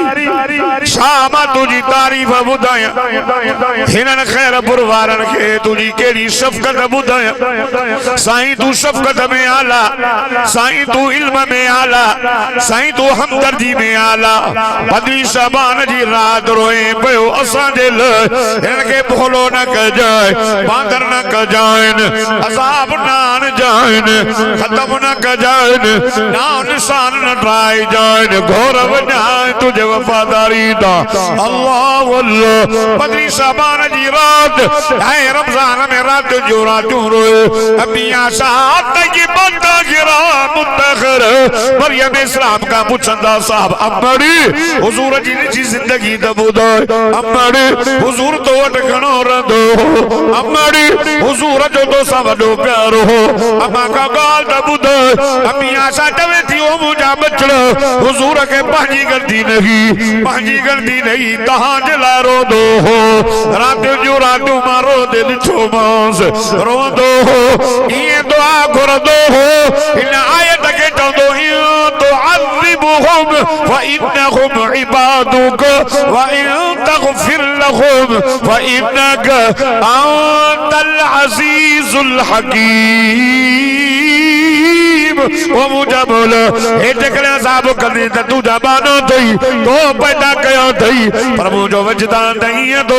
S1: शाम तुझी तारीफ़ ॿुधायां हिननि ख़ैर पुरवारनि खे तुझी कहिड़ी शफ़क़त ॿुधायां साईं तू शफ़क़त में आला साईं तू इल्म में आला साईं तू हमदर्दी में आला बदली शबान जी रात रोए पियो असांजे लाइ के भोलो न कजाए बांदर न कजाइन अजाब नान जाइन खत्म न कजाइन ना निशान न ड्राई जाइन घोर वञाए तुझे वफादारी दा अल्लाह अल्लाह बदरी शबान जी रात है रमजान में रात जो रातूं रोए अबिया साथ की बंदा गिरा मुतखर मरियम इस्लाम का पुछंदा साहब अम्मड़ी हुजूर जी जी जिंदगी दा बुधाए अम्मड़ी हुजूर तो घणो रंदो अम्मड़ी हुजूर जो तो वॾो प्यारो हो अम्मा का ॻाल्हि त ॿुधाए अम्मी आशा चवे थी ओ मुंहिंजा बचड़ा हुजूर खे पंहिंजी ग़लती नहीं तव्हांजे लाइ रोंदो हो राति जूं रातियूं मां रोंदे ॾिठो मांस रोंदो हो ईअं दुआ घुरंदो हो हिन आयत खे चवंदो तुअज़िबुहुम फइन्नहुम इबादुक वइन तग़फिर लहुम फइन्नक अंतल अज़ीज़ुल हकीम ओ मुझा बोलो हे जकरे साहब कने त तू जबानो थई तो पैदा कयो थई पर मुझो वजदान नहीं है तो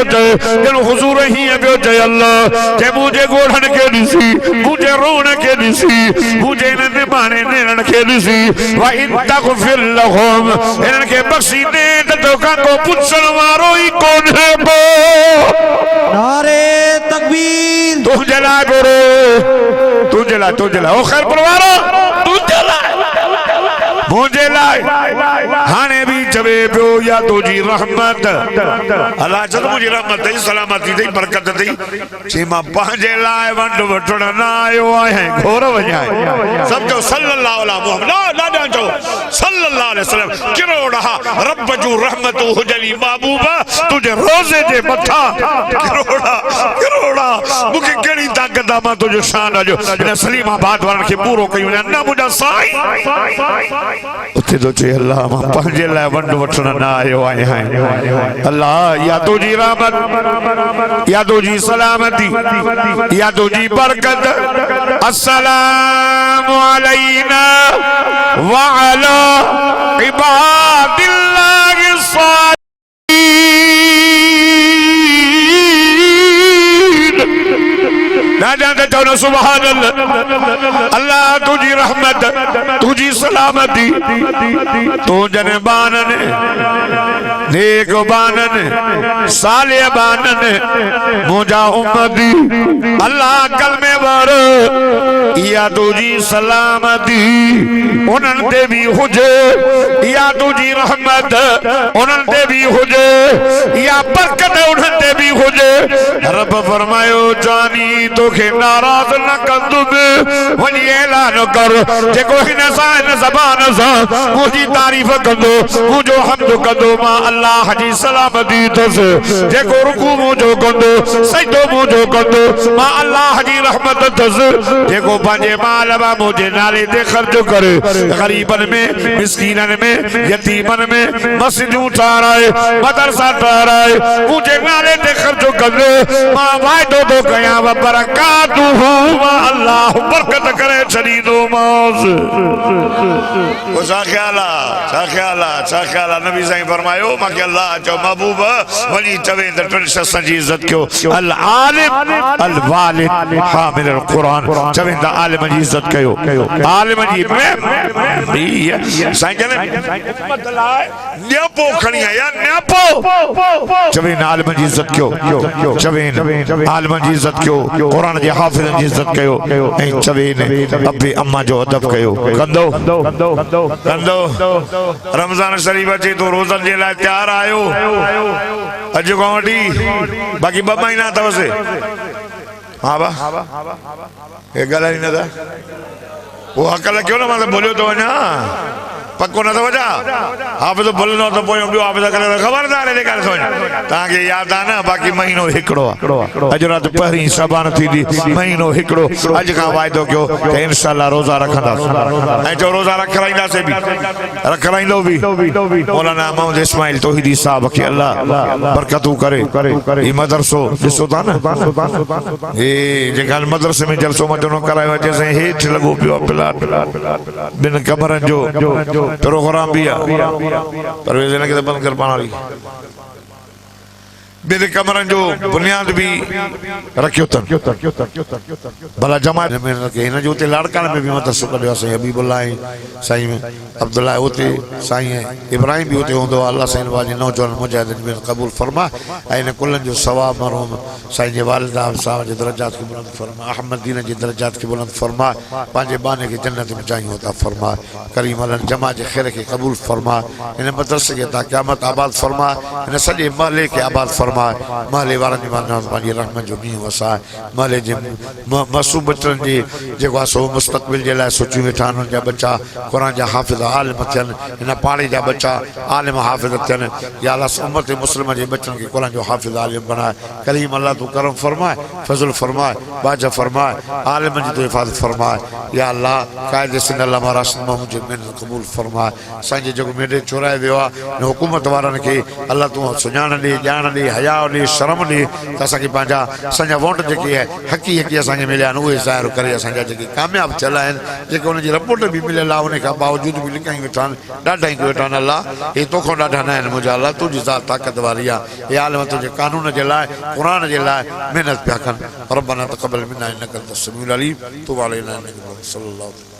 S1: जन हुजूर ही पियो चए अल्लाह जे मुझे गोढ़न के दिसी मुझे रोण के दिसी मुझे न निमाने नेण के दिसी वा इन तग़फिर लहुम इनन के बख्शी दे त तोखा को पुछण वारो ही कोन है को
S4: नारे तकबीर
S1: तू जला गुरु तू जला ओ खैर परवारो तू जला मुझे लाए हाने भी चवे पियो या तुझी रहमत अल्लाह जद मुझी रहमत दई सलामती दई बरकत दई चे मां पंहिंजे लाइ वंड वठण न आयो आहियां घोर वञाए समझो सल्लल्लाहु अलैहि मुहम्मद ला चो सल्लल्लाहु अलैहि वसल्लम किरोड़ा रब जो रहमत हुजली महबूबा तुझे रोज़े जे मथा किरोड़ा मुखे केड़ी ताकत मां तुझो शान जो इन सलीमाबाद वारन के पूरो कयो न मुझा साईं
S2: उते तो चे अल्लाह मां पंहिंजे लाइ वंड वठण न आयो आहियां अल्लाह या तुंहिंजी रहमत या तुंहिंजी सलामती या तुंहिंजी बरकत अस्सलामु अलैना व अला इबादिल्लाहि सालिहीन ना जानते तो ना सुभान अल्लाह तुझी रहमत तुझी सलामती तू जने बानन नेक बानन साले बानन मुझा उम्मती अल्लाह कल में वर या तुझी सलामती उन्हन ते भी हुजे या तुझी रहमत उन्हन ते भी हुजे या बरकत उन्हन ते भी हुजे रब फरमायो जानी तो के नाराज न कंदुमि वनी ऐलान कर जेको हिन ज़बान सा मुझी तारीफ कंदो मुझो हम्द कंदो मां अल्लाह जी सलामती तस जेको रुकू मुझो कंदो सजदो मुझो कंदो मां अल्लाह जी रहमत तस जेको पंहिंजे माल बा मुझे नाले ते खर्च करे गरीबन में मिस्कीनन में यतीमन में मस्जिदूं ठाराए मदरसा ठाराए मुझे नाले ते खर्च कंदो मां वायदो तो कया व बरकातुहु अल्लाह बरकत करे छड़ी दो मौज ओ सा ख्याल नबी साईं फरमायो माके अल्लाह जो महबूब वली चवे त टिन शख्सन जी इज्जत कयो अल आलिम अल वालिद हामिल अल कुरान चवे त आलिम जी इज्जत कयो आलिम जी भी साईं जने मतलब न्यापो खणी आया न्यापो चवे न आलिम जी इज्जत कयो चवे आलिम जी इज्जत कयो कुरान जे हाफिज़ जी इज्जत कयो ऐं चवे ने अबे अम्मा जो अदब कयो कंदो रमजान शरीफ अचे तो रोज़न जे लाइ तैयार आयो अज खां वठी बाक़ी 2 महीना अथवसि हाँ बा हे ॻाल्हाई न था वो अकल क्यों ना मतलब बोलियो तो वञा पक्को न तो वजा हाफिज़ बोलनो तो पोयो ॿियो हाफिज़ करे खबरदार है कर सोच ताके याद आ ना बाकी महीनो हिकड़ो अज रात पहिरीं सबान थी महीनो हिकड़ो अज का वायदो कयो कि इंशाअल्लाह रोजा रखंदा ऐं जो रोजा रखराइंदा से भी रखराइंदो भी मौलाना मोहम्मद इस्माइल तौहीदी साहब के अल्लाह बरकतू करे ई मदरसो दिसो ता ना ए जेका मदरसे में जलसो मजनो करायो जैसे हेठ लगो पियो प्लाट बिन कमरन जो प्रोग्राम भी परवेज़ ने के बंद कर पाना मेरे कमरन जो बुनियाद भी रखियो तन भला जमात में रखे इन जो ते लाड़कान में भी मदरसो कढियो साईं हबीबुल्लाह साईं में अब्दुल्लाह होते साईं इब्राहिम भी होते होंदो अल्लाह साईं वाजी नौजवान मुजाहिदीन में कबूल फरमा ऐं कुल्लन जो सवाब मरहूम साईं जे वालिदा साहब जे दरजात के बुलंद फरमा अहमद दीन जे दरजात के बुलंद फरमा पांजे बाने के जन्नत में चाहिए होता फरमा करीम अल्लाह जमा जे खैर के कबूल फरमा इन मदरसे के ता क़यामत आबाद फरमा इन सजे महले के आबाद फरमा महले वारनि पांजी रहमत जो मींहुं वसाए महले जे मासूम बचन जी जेको आहे सो मुस्तक़बिल जे लाइ सोची वेठा उन्हनि जा बच्चा कुरान जा हाफ़िज़ आलिम थियनि हिन पाड़े जा बच्चा आलिम हाफ़िज़ थियनि या अल्लाह उम्मत मुस्लिम जे बच्चनि खे कुरान जो हाफ़िज़ आलिम बनाए करीम अल्लाह तूं करम फरमाए फज़ल फरमाए बाज फरमाए आलिम जी तूं हिफ़ाज़त फरमाए या अल्लाह क़ाइद सिंध अल्लामा राशिद महमूद जी महिनत क़बूल फरमाए साईं जे जेको मेडे चुराए वियो आहे हिन हुकूमत वारनि खे अल्लाह तूं सुञाण ॾे ॼाण ॾे हया ॾे शर्म ॾे त असांखे पंहिंजा असांजा वोट जेके आहे हक़ी असांखे मिलिया आहिनि उहे ज़ाहिर करे असांजा जेके कामयाब थियल आहिनि जेके उनजी रिपोर्ट बि मिलियल आहे उन खां बावजूद बि लिकायूं वेठा आहिनि ॾाढा ई वेठा आहिनि अल्लाह हे तोखां ॾाढा न आहिनि मुंहिंजा अल्लाह तुंहिंजी ज़ात ताक़त वारी आहे हे आलिम तुंहिंजे कानून जे लाइ क़ुरान जे लाइ महिनत पिया कनि रब्बना तक़ब्बल मिन्ना इन्नका अंतस समीउल अलीम तुब अलैना सल्लल्लाहु